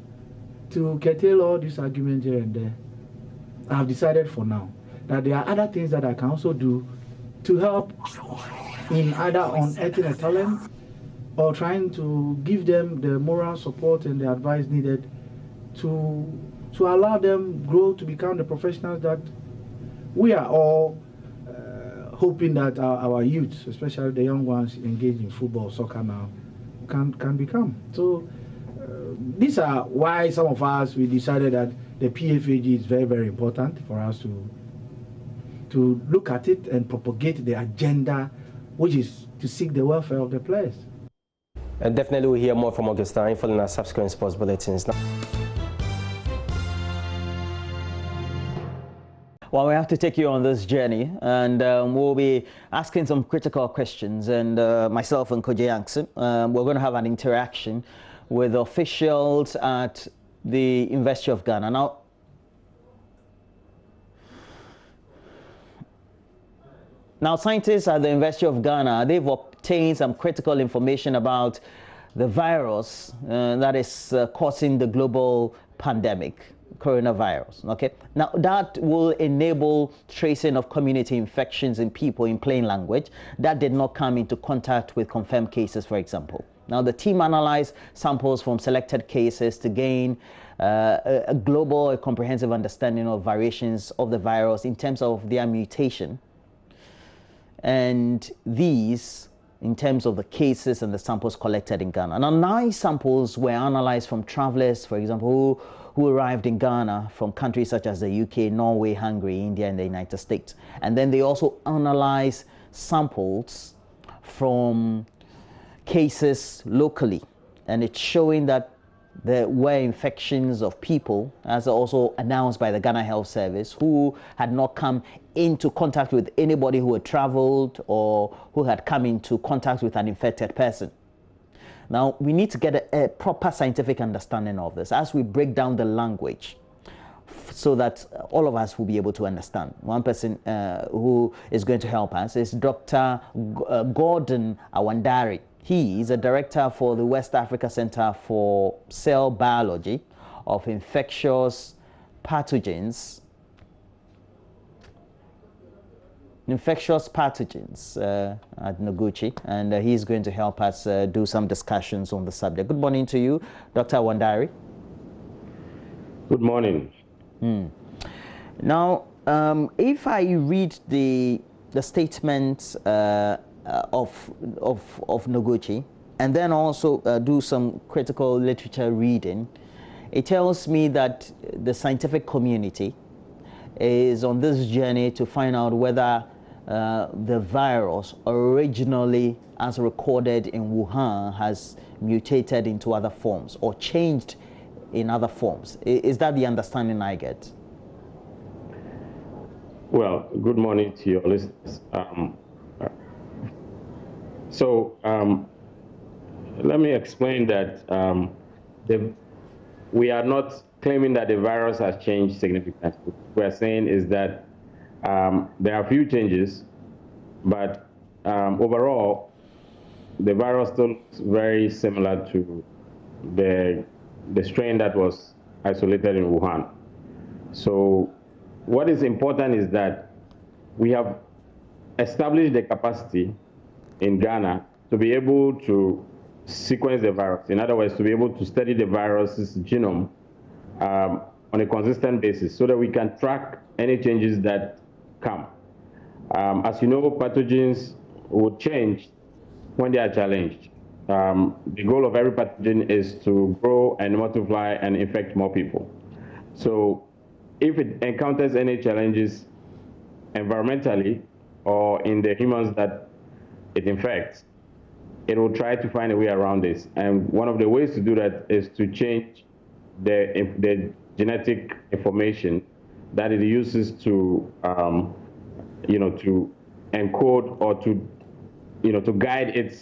to curtail all these arguments here and there, I have decided for now that there are other things that I can also do to help in either unearthing a talent or trying to give them the moral support and the advice needed to allow them grow to become the professionals that we are all hoping that our youth, especially the young ones engaged in football, soccer now, can become. So these are why some of us, we decided that the PFAG is very, very important for us to look at it and propagate the agenda, which is to seek the welfare of the players. And definitely we'll hear more from Augustine following our subsequent sports bulletins. Well, we have to take you on this journey, and we'll be asking some critical questions. And myself and Koje Yankson, we're going to have an interaction with officials at the University of Ghana. Now, Now, scientists at the University of Ghana, they've obtained some critical information about the virus that is causing the global pandemic, coronavirus. Okay, now that will enable tracing of community infections in people in plain language that did not come into contact with confirmed cases, for example. Now, the team analyzed samples from selected cases to gain a global, a comprehensive understanding of variations of the virus in terms of their mutation. And these, in terms of the cases and the samples collected in Ghana. Now, 9 samples were analyzed from travelers, for example, who arrived in Ghana from countries such as the UK, Norway, Hungary, India, and the United States. And then they also analyzed samples from cases locally. And it's showing that there were infections of people, as also announced by the Ghana Health Service, who had not come into contact with anybody who had traveled or who had come into contact with an infected person. Now, we need to get a proper scientific understanding of this as we break down the language so that all of us will be able to understand. One person who is going to help us is Dr. Gordon Awandari. He is a director for the West Africa Center for Cell Biology of Infectious Pathogens. At Noguchi, and he's going to help us do some discussions on the subject. Good morning to you, Dr. Awandari. Good morning. Now, if I read the statement of Noguchi, and then also do some critical literature reading, it tells me that the scientific community is on this journey to find out whether the virus originally, as recorded in Wuhan, has mutated into other forms or changed in other forms. Is that the understanding I get? Well, good morning to your listeners. Let me explain that we are not claiming that the virus has changed significantly. What we are saying is that there are a few changes, but overall, the virus still looks very similar to the strain that was isolated in Wuhan. So what is important is that we have established the capacity in Ghana to be able to sequence the virus. In other words, to be able to study the virus's genome on a consistent basis so that we can track any changes that come. As you know, pathogens will change when they are challenged. The goal of every pathogen is to grow and multiply and infect more people. So if it encounters any challenges environmentally or in the humans that it infects, it will try to find a way around this. And one of the ways to do that is to change the genetic information that it uses to, to encode or to guide its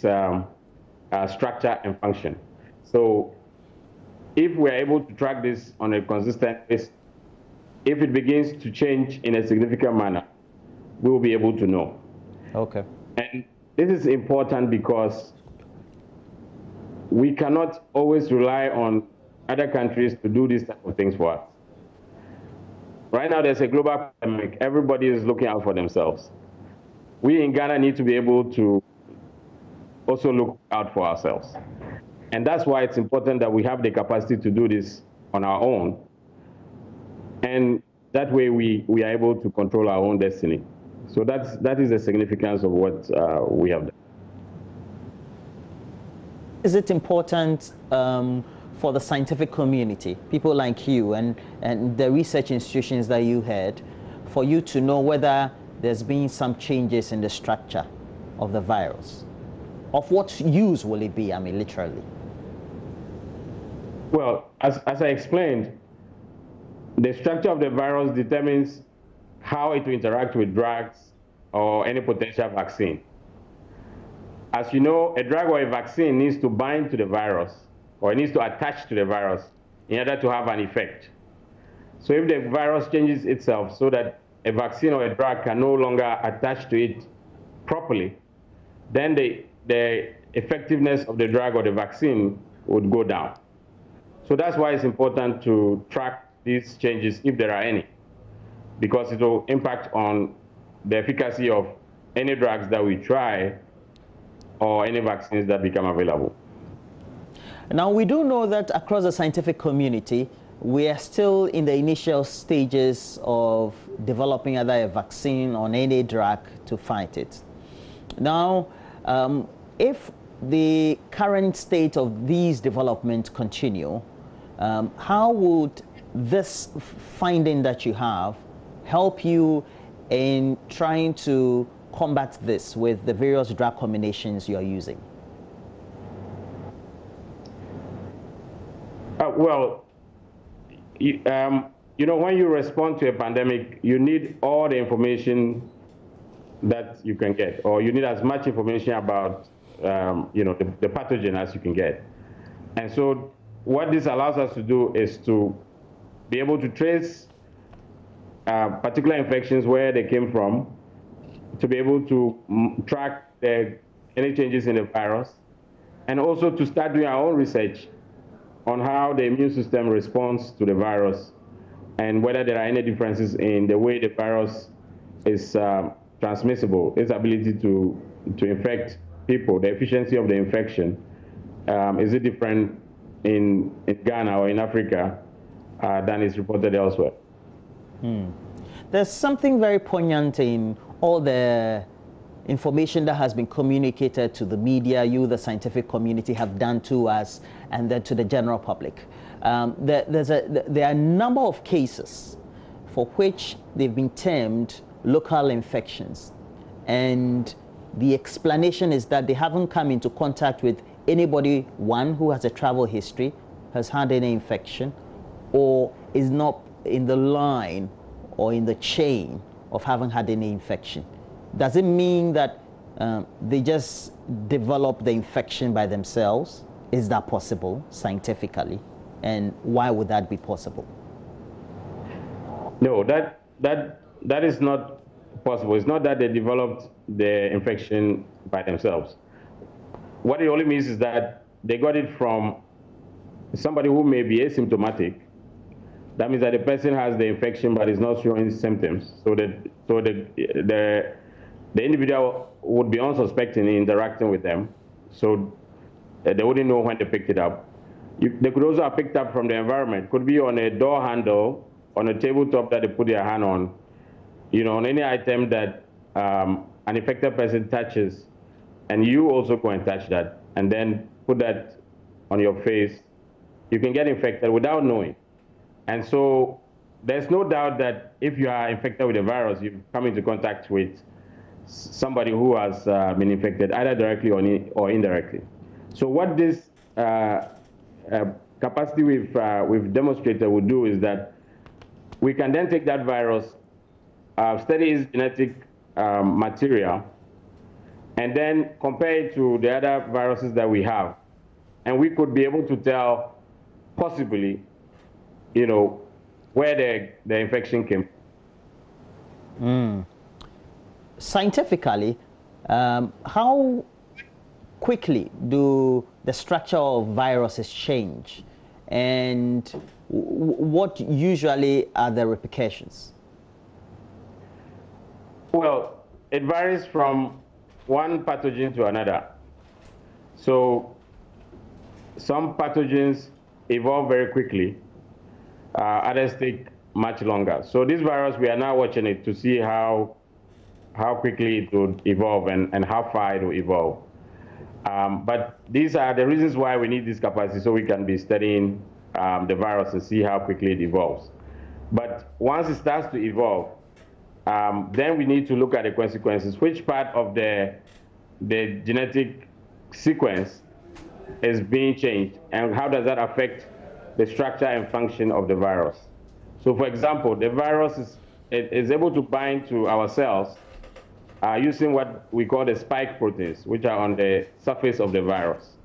structure and function. So if we're able to track this on a consistent basis, if it begins to change in a significant manner, we will be able to know. Okay. And this is important because we cannot always rely on other countries to do these type of things for us. Right now, there's a global pandemic. Everybody is looking out for themselves. We in Ghana need to be able to also look out for ourselves. And that's why it's important that we have the capacity to do this on our own. And that way we are able to control our own destiny. So that is the significance of what we have done. Is it important for the scientific community, people like you and the research institutions that you had, for you to know whether there's been some changes in the structure of the virus? Of what use will it be, I mean, literally? Well, as I explained, the structure of the virus determines how it will interact with drugs or any potential vaccine. As you know, a drug or a vaccine needs to bind to the virus, or it needs to attach to the virus in order to have an effect. So if the virus changes itself so that a vaccine or a drug can no longer attach to it properly, then the effectiveness of the drug or the vaccine would go down. So that's why it's important to track these changes if there are any, because it will impact on the efficacy of any drugs that we try or any vaccines that become available. Now, we do know that across the scientific community, we are still in the initial stages of developing either a vaccine or any drug to fight it. Now, if the current state of these developments continue, how would this finding that you have help you in trying to combat this with the various drug combinations you are using? Well, you know, when you respond to a pandemic, you need all the information that you can get, or you need as much information about, you know, the pathogen as you can get. And so what this allows us to do is to be able to trace particular infections, where they came from, to be able to track any changes in the virus, and also to start doing our own research on how the immune system responds to the virus and whether there are any differences in the way the virus is transmissible, its ability to infect people, the efficiency of the infection. Is it different in Ghana or in Africa than is reported elsewhere? There's something very poignant in all the information that has been communicated to the media, you, the scientific community, have done to us, and then to the general public. There are a number of cases for which they've been termed local infections. And the explanation is that they haven't come into contact with anybody, one, who has a travel history, has had any infection, or is not in the line or in the chain of having had any infection. Does it mean that they just develop the infection by themselves? Is that possible scientifically? And why would that be possible? No, that is not possible. It's not that they developed the infection by themselves. What it only means is that they got it from somebody who may be asymptomatic. That means that the person has the infection but is not showing symptoms. So the individual would be unsuspecting in interacting with them. So they wouldn't know when they picked it up. They could also have picked up from the environment. Could be on a door handle, on a tabletop that they put their hand on, you know, on any item that an infected person touches, and you also go and touch that, and then put that on your face. You can get infected without knowing. And so there's no doubt that if you are infected with a virus, you've come into contact with somebody who has been infected, either directly or indirectly. So what this capacity we've demonstrated will do is that we can then take that virus, study its genetic material, and then compare it to the other viruses that we have. And we could be able to tell, possibly, you know, where the infection came from. Scientifically, how quickly do the structure of viruses change, and what usually are the repercussions? Well, it varies from one pathogen to another. So some pathogens evolve very quickly, others take much longer. So this virus, we are now watching it to see how quickly it would evolve and how far it will evolve. But these are the reasons why we need this capacity, so we can be studying the virus and see how quickly it evolves. But once it starts to evolve, then we need to look at the consequences. Which part of the genetic sequence is being changed, and how does that affect the structure and function of the virus? So for example, the virus is able to bind to our cells using what we call the spike proteins, which are on the surface of the virus.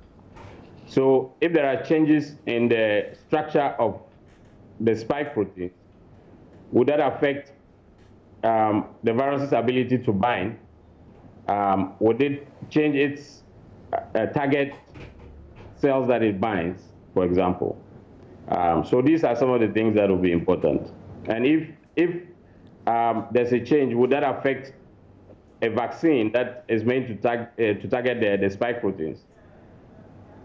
So if there are changes in the structure of the spike protein, would that affect the virus's ability to bind? would it change its target cells that it binds, for example? So these are some of the things that will be important. And if there's a change, would that affect a vaccine that is meant to target the spike proteins?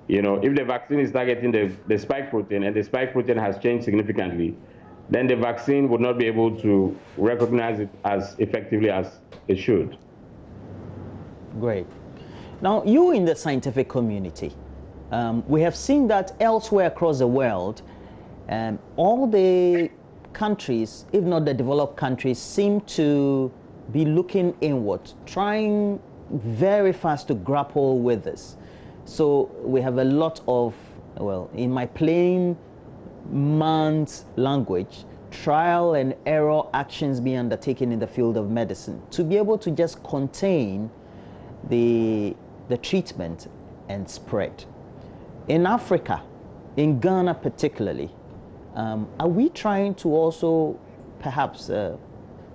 You know, if the vaccine is targeting the spike protein and the spike protein has changed significantly, then the vaccine would not be able to recognize it as effectively as it should. Great. Now, you in the scientific community, we have seen that elsewhere across the world, all the countries, if not the developed countries, seem to be looking inward, trying very fast to grapple with this. So we have a lot of, well, in my plain man's language, trial and error actions being undertaken in the field of medicine to be able to just contain the treatment and spread. In Africa, in Ghana particularly, are we trying to also perhaps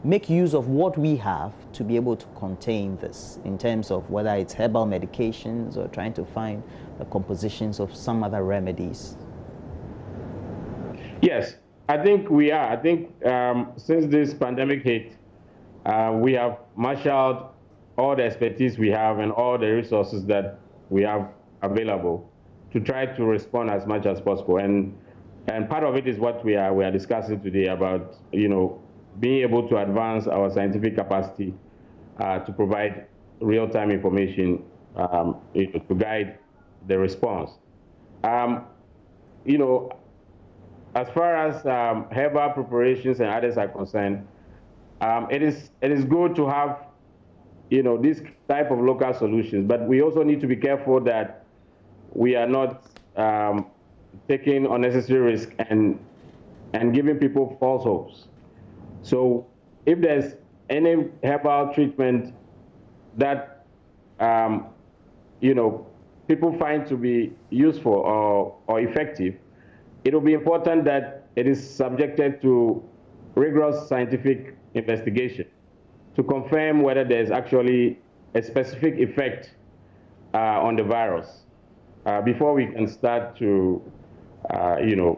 make use of what we have to be able to contain this in terms of whether it's herbal medications or trying to find the compositions of some other remedies? Yes, I think we are. I think since this pandemic hit, we have marshaled all the expertise we have and all the resources that we have available to try to respond as much as possible. And part of it is what we are discussing today about, you know, being able to advance our scientific capacity to provide real-time information to guide the response. You know, as far as herbal preparations and others are concerned, it is good to have, you know, this type of local solutions, but we also need to be careful that we are not taking unnecessary risk and giving people false hopes. So if there's any herbal treatment that you know, people find to be useful or effective, it will be important that it is subjected to rigorous scientific investigation to confirm whether there's actually a specific effect on the virus before we can start to, you know,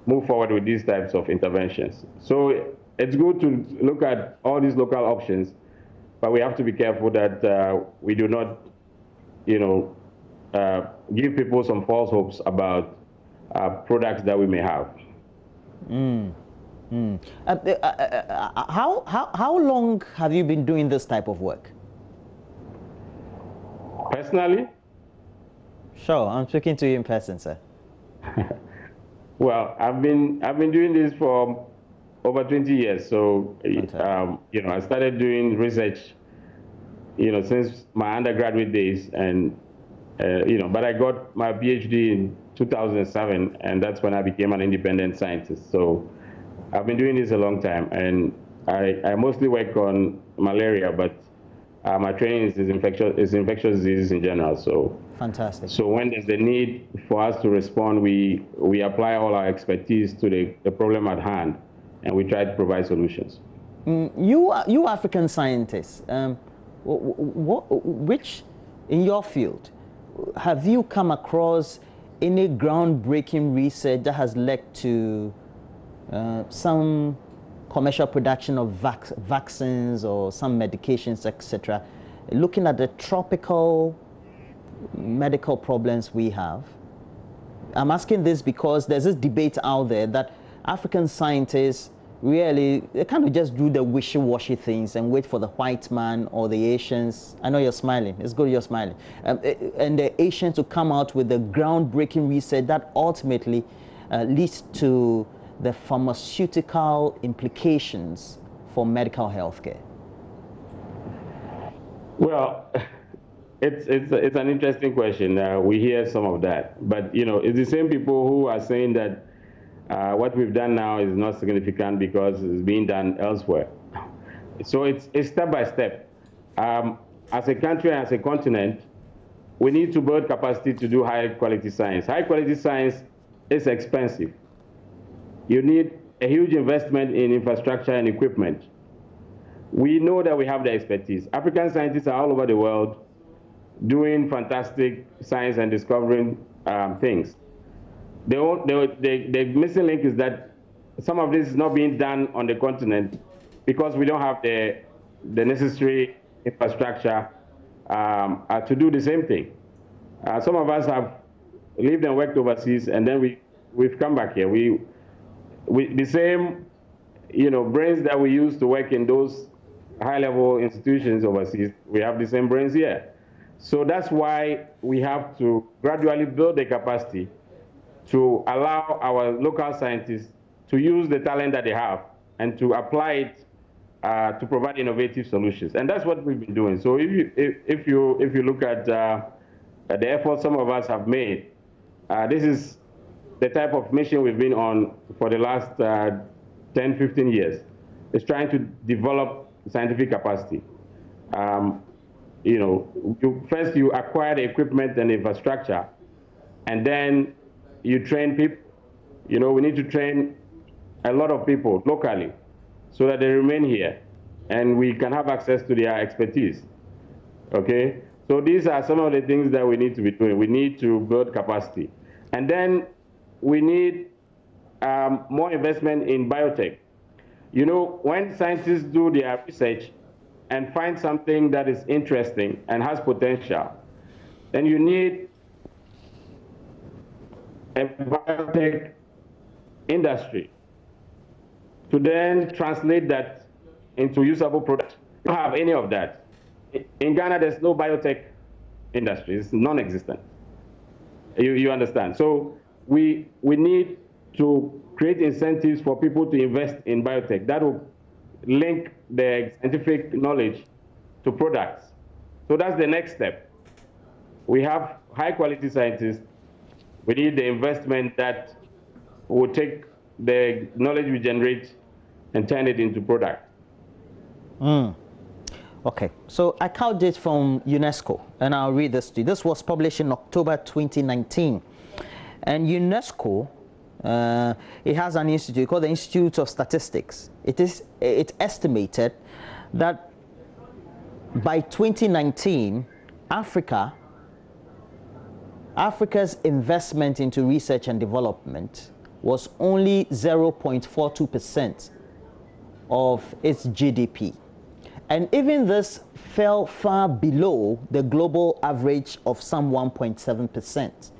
move forward with these types of interventions. So it's good to look at all these local options, but we have to be careful that we do not, you know, give people some false hopes about products that we may have. How long have you been doing this type of work? Personally? Sure, I'm speaking to you in person, sir. Well, I've been doing this for over 20 years. So, you know, I started doing research, you know, since my undergraduate days, and you know, but I got my PhD in 2007, and that's when I became an independent scientist. So I've been doing this a long time, and I mostly work on malaria, but my training is infectious diseases in general. So fantastic. So when there's the need for us to respond, we apply all our expertise to the problem at hand, and we try to provide solutions. You African scientists, which in your field, have you come across any groundbreaking research that has led to some commercial production of vaccines or some medications, etc., looking at the tropical medical problems we have? I'm asking this because there's this debate out there that African scientists really, they kind of just do the wishy-washy things and wait for the white man or the Asians. I know you're smiling. It's good you're smiling. And the Asians to come out with the groundbreaking research that ultimately leads to the pharmaceutical implications for medical health care. Well, it's an interesting question. We hear some of that, but you know, it's the same people who are saying that what we've done now is not significant because it's being done elsewhere. So it's step by step. As a country and as a continent, we need to build capacity to do high quality science. High quality science is expensive. You need a huge investment in infrastructure and equipment. we know that we have the expertise. African scientists are all over the world doing fantastic science and discovering things. The missing link is that some of this is not being done on the continent because we don't have the necessary infrastructure to do the same thing. Some of us have lived and worked overseas, and then we've come back here. We the same, brains that we use to work in those high-level institutions overseas, we have the same brains here. So that's why we have to gradually build the capacity to allow our local scientists to use the talent that they have and to apply it to provide innovative solutions. And that's what we've been doing. So if you look at the effort some of us have made, this is the type of mission we've been on for the last 10, 15 years. It's trying to develop scientific capacity. First you acquire the equipment and infrastructure, and then you train people. We need to train a lot of people locally so that they remain here and we can have access to their expertise. Okay? So these are some of the things that we need to be doing. We need to build capacity. And then we need more investment in biotech. When scientists do their research and find something that is interesting and has potential, then you need a biotech industry to then translate that into usable products. We don't have any of that. In Ghana, there's no biotech industry. It's non-existent. You understand? So we need to create incentives for people to invest in biotech. That will link the scientific knowledge to products. So that's the next step. We have high-quality scientists. We need the investment that will take the knowledge we generate and turn it into product. Okay, so I count this from UNESCO, and I'll read this to you. This was published in October 2019. And UNESCO, it has an institute called the Institute of Statistics. It estimated that by 2019, Africa's investment into research and development was only 0.42% of its GDP. And even this fell far below the global average of some 1.7%.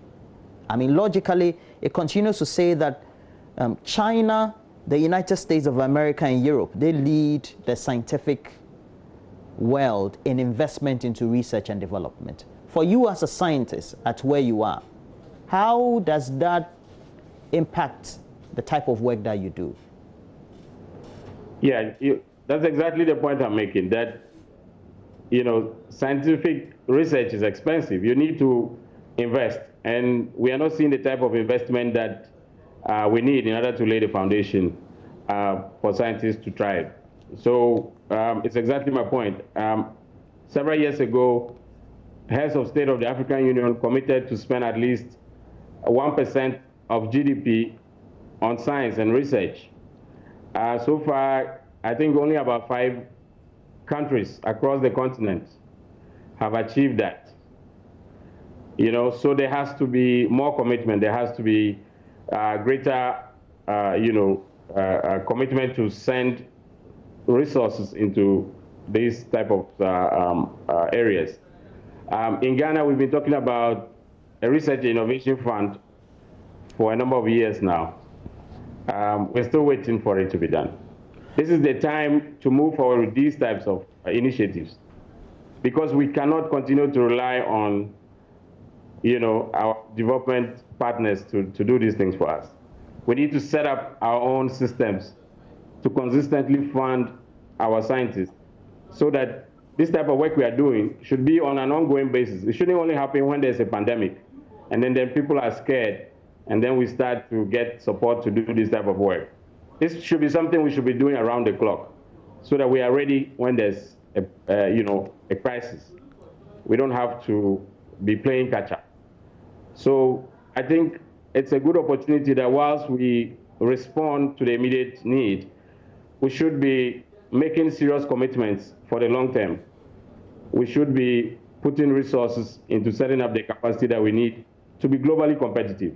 I mean, logically, it continues to say that China, the United States of America, and Europe, they lead the scientific world in investment into research and development. For you as a scientist at where you are, how does that impact the type of work that you do? Yeah, that's exactly the point I'm making, that, scientific research is expensive. You need to invest, and we are not seeing the type of investment that we need in order to lay the foundation for scientists to thrive. So it's exactly my point. Several years ago, heads of state of the African Union committed to spend at least 1% of GDP on science and research. So far, I think only about 5 countries across the continent have achieved that. So there has to be more commitment. There has to be greater, commitment to send resources into these type of areas. In Ghana, we've been talking about a research and innovation fund for a number of years now. We're still waiting for it to be done. This is the time to move forward with these types of initiatives, because we cannot continue to rely on, our development partners to do these things for us. We need to set up our own systems to consistently fund our scientists so that this type of work we are doing should be on an ongoing basis. It shouldn't only happen when there's a pandemic and then people are scared and then we start to get support to do this type of work. This should be something we should be doing around the clock so that we are ready when there's a crisis. We don't have to be playing catch up. So I think it's a good opportunity that whilst we respond to the immediate need, we should be making serious commitments for the long term, we should be putting resources into setting up the capacity that we need to be globally competitive.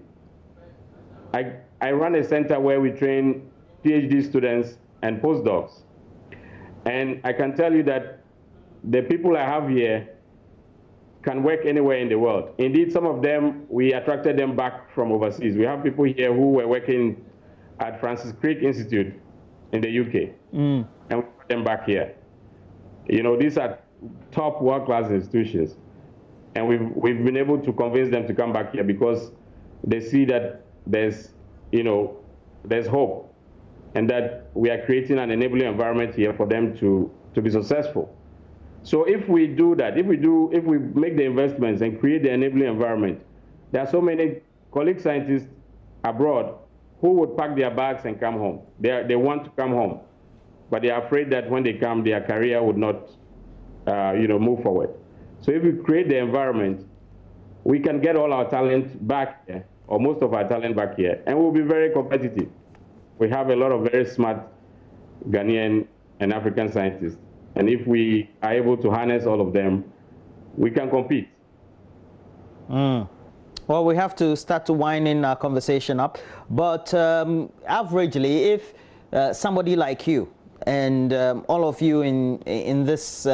I run a center where we train PhD students and postdocs. And I can tell you that the people I have here can work anywhere in the world. Indeed, some of them, we attracted them back from overseas. We have people here who were working at Francis Crick Institute in the UK, and we brought them back here. You know, these are top world-class institutions. And we've been able to convince them to come back here because they see that there's, you know, there's hope, and that we are creating an enabling environment here for them to be successful. So if we do that, if we make the investments and create the enabling environment, there are so many colleague scientists abroad who would pack their bags and come home. They want to come home, but they are afraid that when they come, their career would not, move forward. So if we create the environment, we can get all our talent back here, or most of our talent back here, and we'll be very competitive. We have a lot of very smart Ghanaian and African scientists. And if we are able to harness all of them, we can compete. Well, we have to start to wind in our conversation up. But averagely, if somebody like you and all of you in this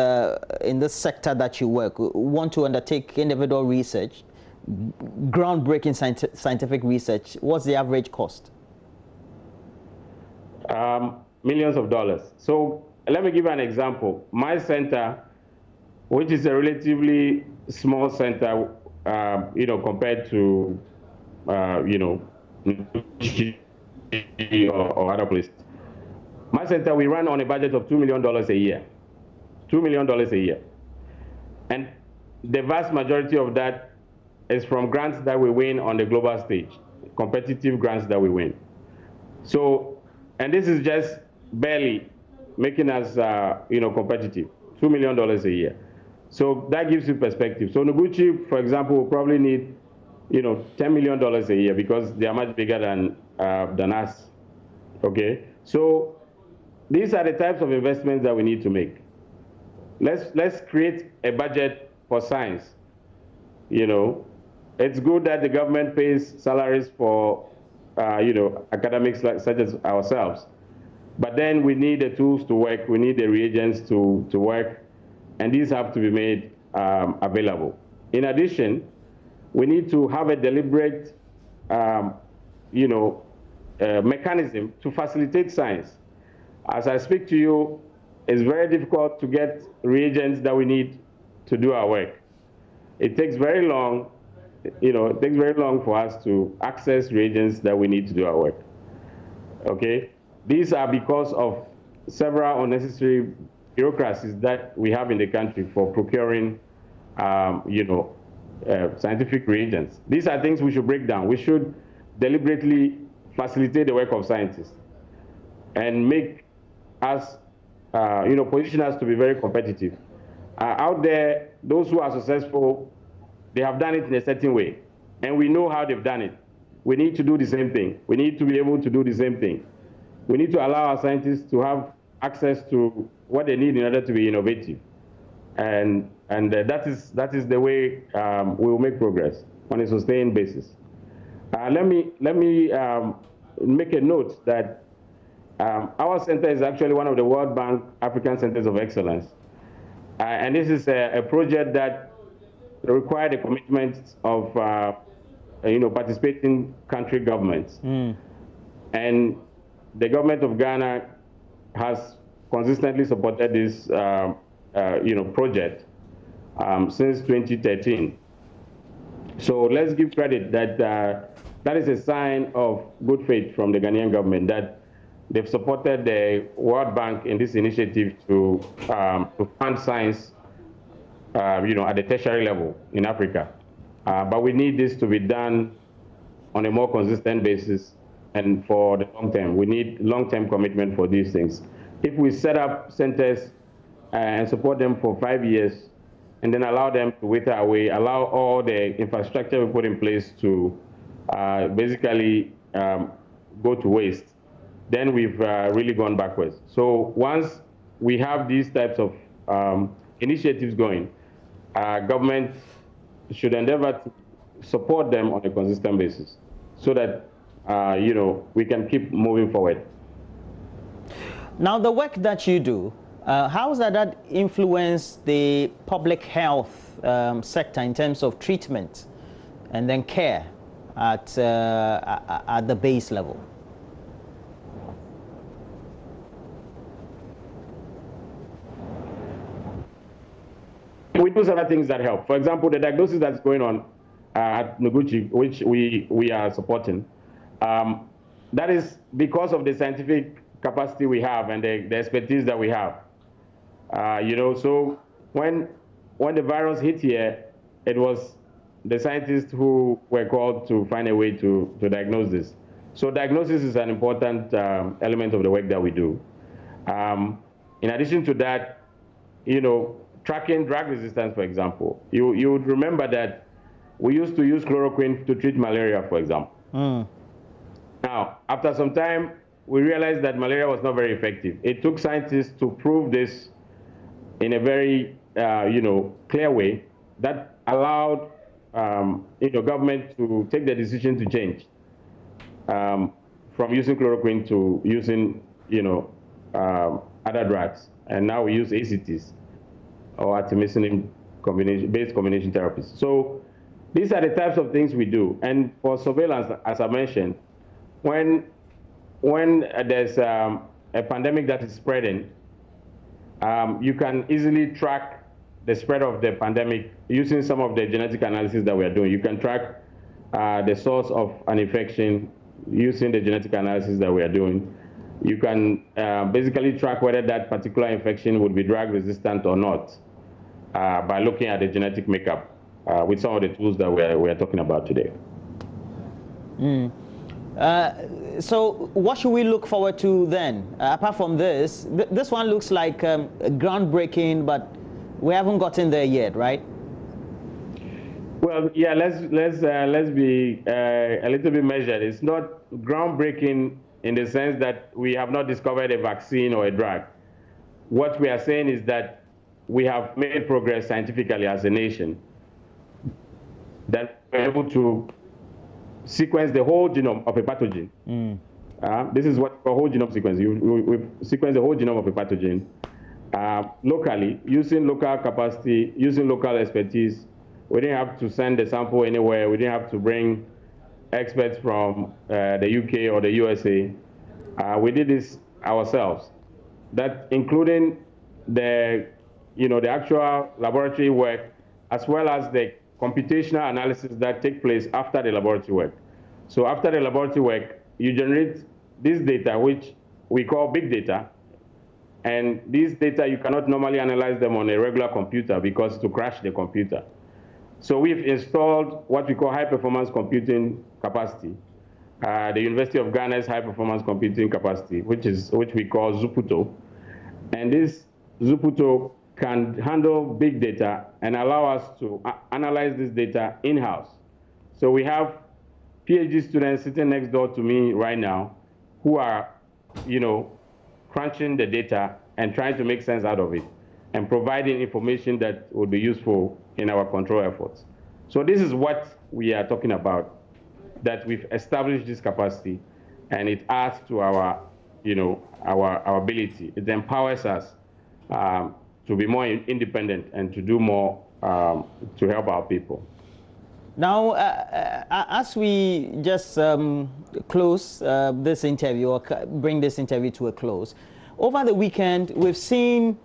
sector that you work want to undertake individual research, groundbreaking scientific research, what's the average cost? Millions of dollars. So let me give you an example. My center, which is a relatively small center, compared to, or other places. My center, we run on a budget of $2 million a year. $2 million a year. And the vast majority of that is from grants that we win on the global stage, competitive grants that we win. So, and this is just barely making us, competitive, $2 million a year. So that gives you perspective. So Noguchi, for example, will probably need, $10 million a year because they are much bigger than us, okay? So these are the types of investments that we need to make. Let's create a budget for science. It's good that the government pays salaries for, academics such as ourselves. But then we need the tools to work, we need the reagents to work, and these have to be made available. In addition, we need to have a deliberate, mechanism to facilitate science. As I speak to you, it's very difficult to get reagents that we need to do our work. It takes very long, for us to access reagents that we need to do our work, okay? These are because of several unnecessary bureaucracies that we have in the country for procuring, scientific reagents. These are things we should break down. We should deliberately facilitate the work of scientists and make us, position us to be very competitive. Out there, those who are successful, they have done it in a certain way, and we know how they've done it. We need to do the same thing. We need to be able to do the same thing. We need to allow our scientists to have access to what they need in order to be innovative. And that is the way we will make progress on a sustained basis. Let me make a note that our center is actually one of the World Bank African Centers of Excellence. And this is a project that required the commitment of participating country governments. And the government of Ghana has consistently supported this project since 2013. So let's give credit that that is a sign of good faith from the Ghanaian government that they've supported the World Bank in this initiative to fund science at the tertiary level in Africa. But we need this to be done on a more consistent basis and for the long term. We need long-term commitment for these things. If we set up centers and support them for 5 years and then allow them to wither away, allow all the infrastructure we put in place to basically go to waste, then we've really gone backwards. So once we have these types of initiatives going, government should endeavor to support them on a consistent basis so that, we can keep moving forward. Now, the work that you do, how does that influence the public health sector in terms of treatment and then care at the base level? We do several things that help. For example, the diagnosis that's going on at Noguchi, which we are supporting, that is because of the scientific capacity we have and the expertise that we have. So when the virus hit here, it was the scientists who were called to find a way to diagnose this. So diagnosis is an important element of the work that we do. In addition to that, tracking drug resistance, for example. You would remember that we used to use chloroquine to treat malaria, for example. Now, after some time, we realized that malaria was not very effective. It took scientists to prove this in a very, clear way that allowed, government to take the decision to change from using chloroquine to using, other drugs. And now we use ACTs, or artemisinin-based combination therapies. So these are the types of things we do. And for surveillance, as I mentioned, when there's a pandemic that is spreading, you can easily track the spread of the pandemic using some of the genetic analysis that we are doing. You can track the source of an infection using the genetic analysis that we are doing. You can basically track whether that particular infection would be drug resistant or not by looking at the genetic makeup with some of the tools that we are talking about today. So what should we look forward to then? Apart from this, this one looks like groundbreaking, but we haven't gotten there yet, right? Well, yeah, let's be a little bit measured. It's not groundbreaking in the sense that we have not discovered a vaccine or a drug. What we are saying is that we have made progress scientifically as a nation, that we're able to sequence the whole genome of a pathogen. This is what a whole genome sequence. We've sequenced the whole genome of a pathogen locally, using local capacity, using local expertise. We didn't have to send the sample anywhere. We didn't have to bring experts from the UK or the USA. We did this ourselves. That including the actual laboratory work, as well as the computational analysis that take place after the laboratory work. So after the laboratory work, you generate this data, which we call big data. And these data, you cannot normally analyze them on a regular computer because to crash the computer. So we've installed what we call high-performance computing capacity, the University of Ghana's high-performance computing capacity, which we call Zuputo. And this Zuputo can handle big data and allow us to analyze this data in-house. So we have PhD students sitting next door to me right now who are, crunching the data and trying to make sense out of it and providing information that would be useful in our control efforts. So this is what we are talking about, that we've established this capacity, and it adds to our, our ability. It empowers us to be more independent and to do more to help our people. Now, as we just close this interview, or bring this interview to a close, over the weekend, we've seen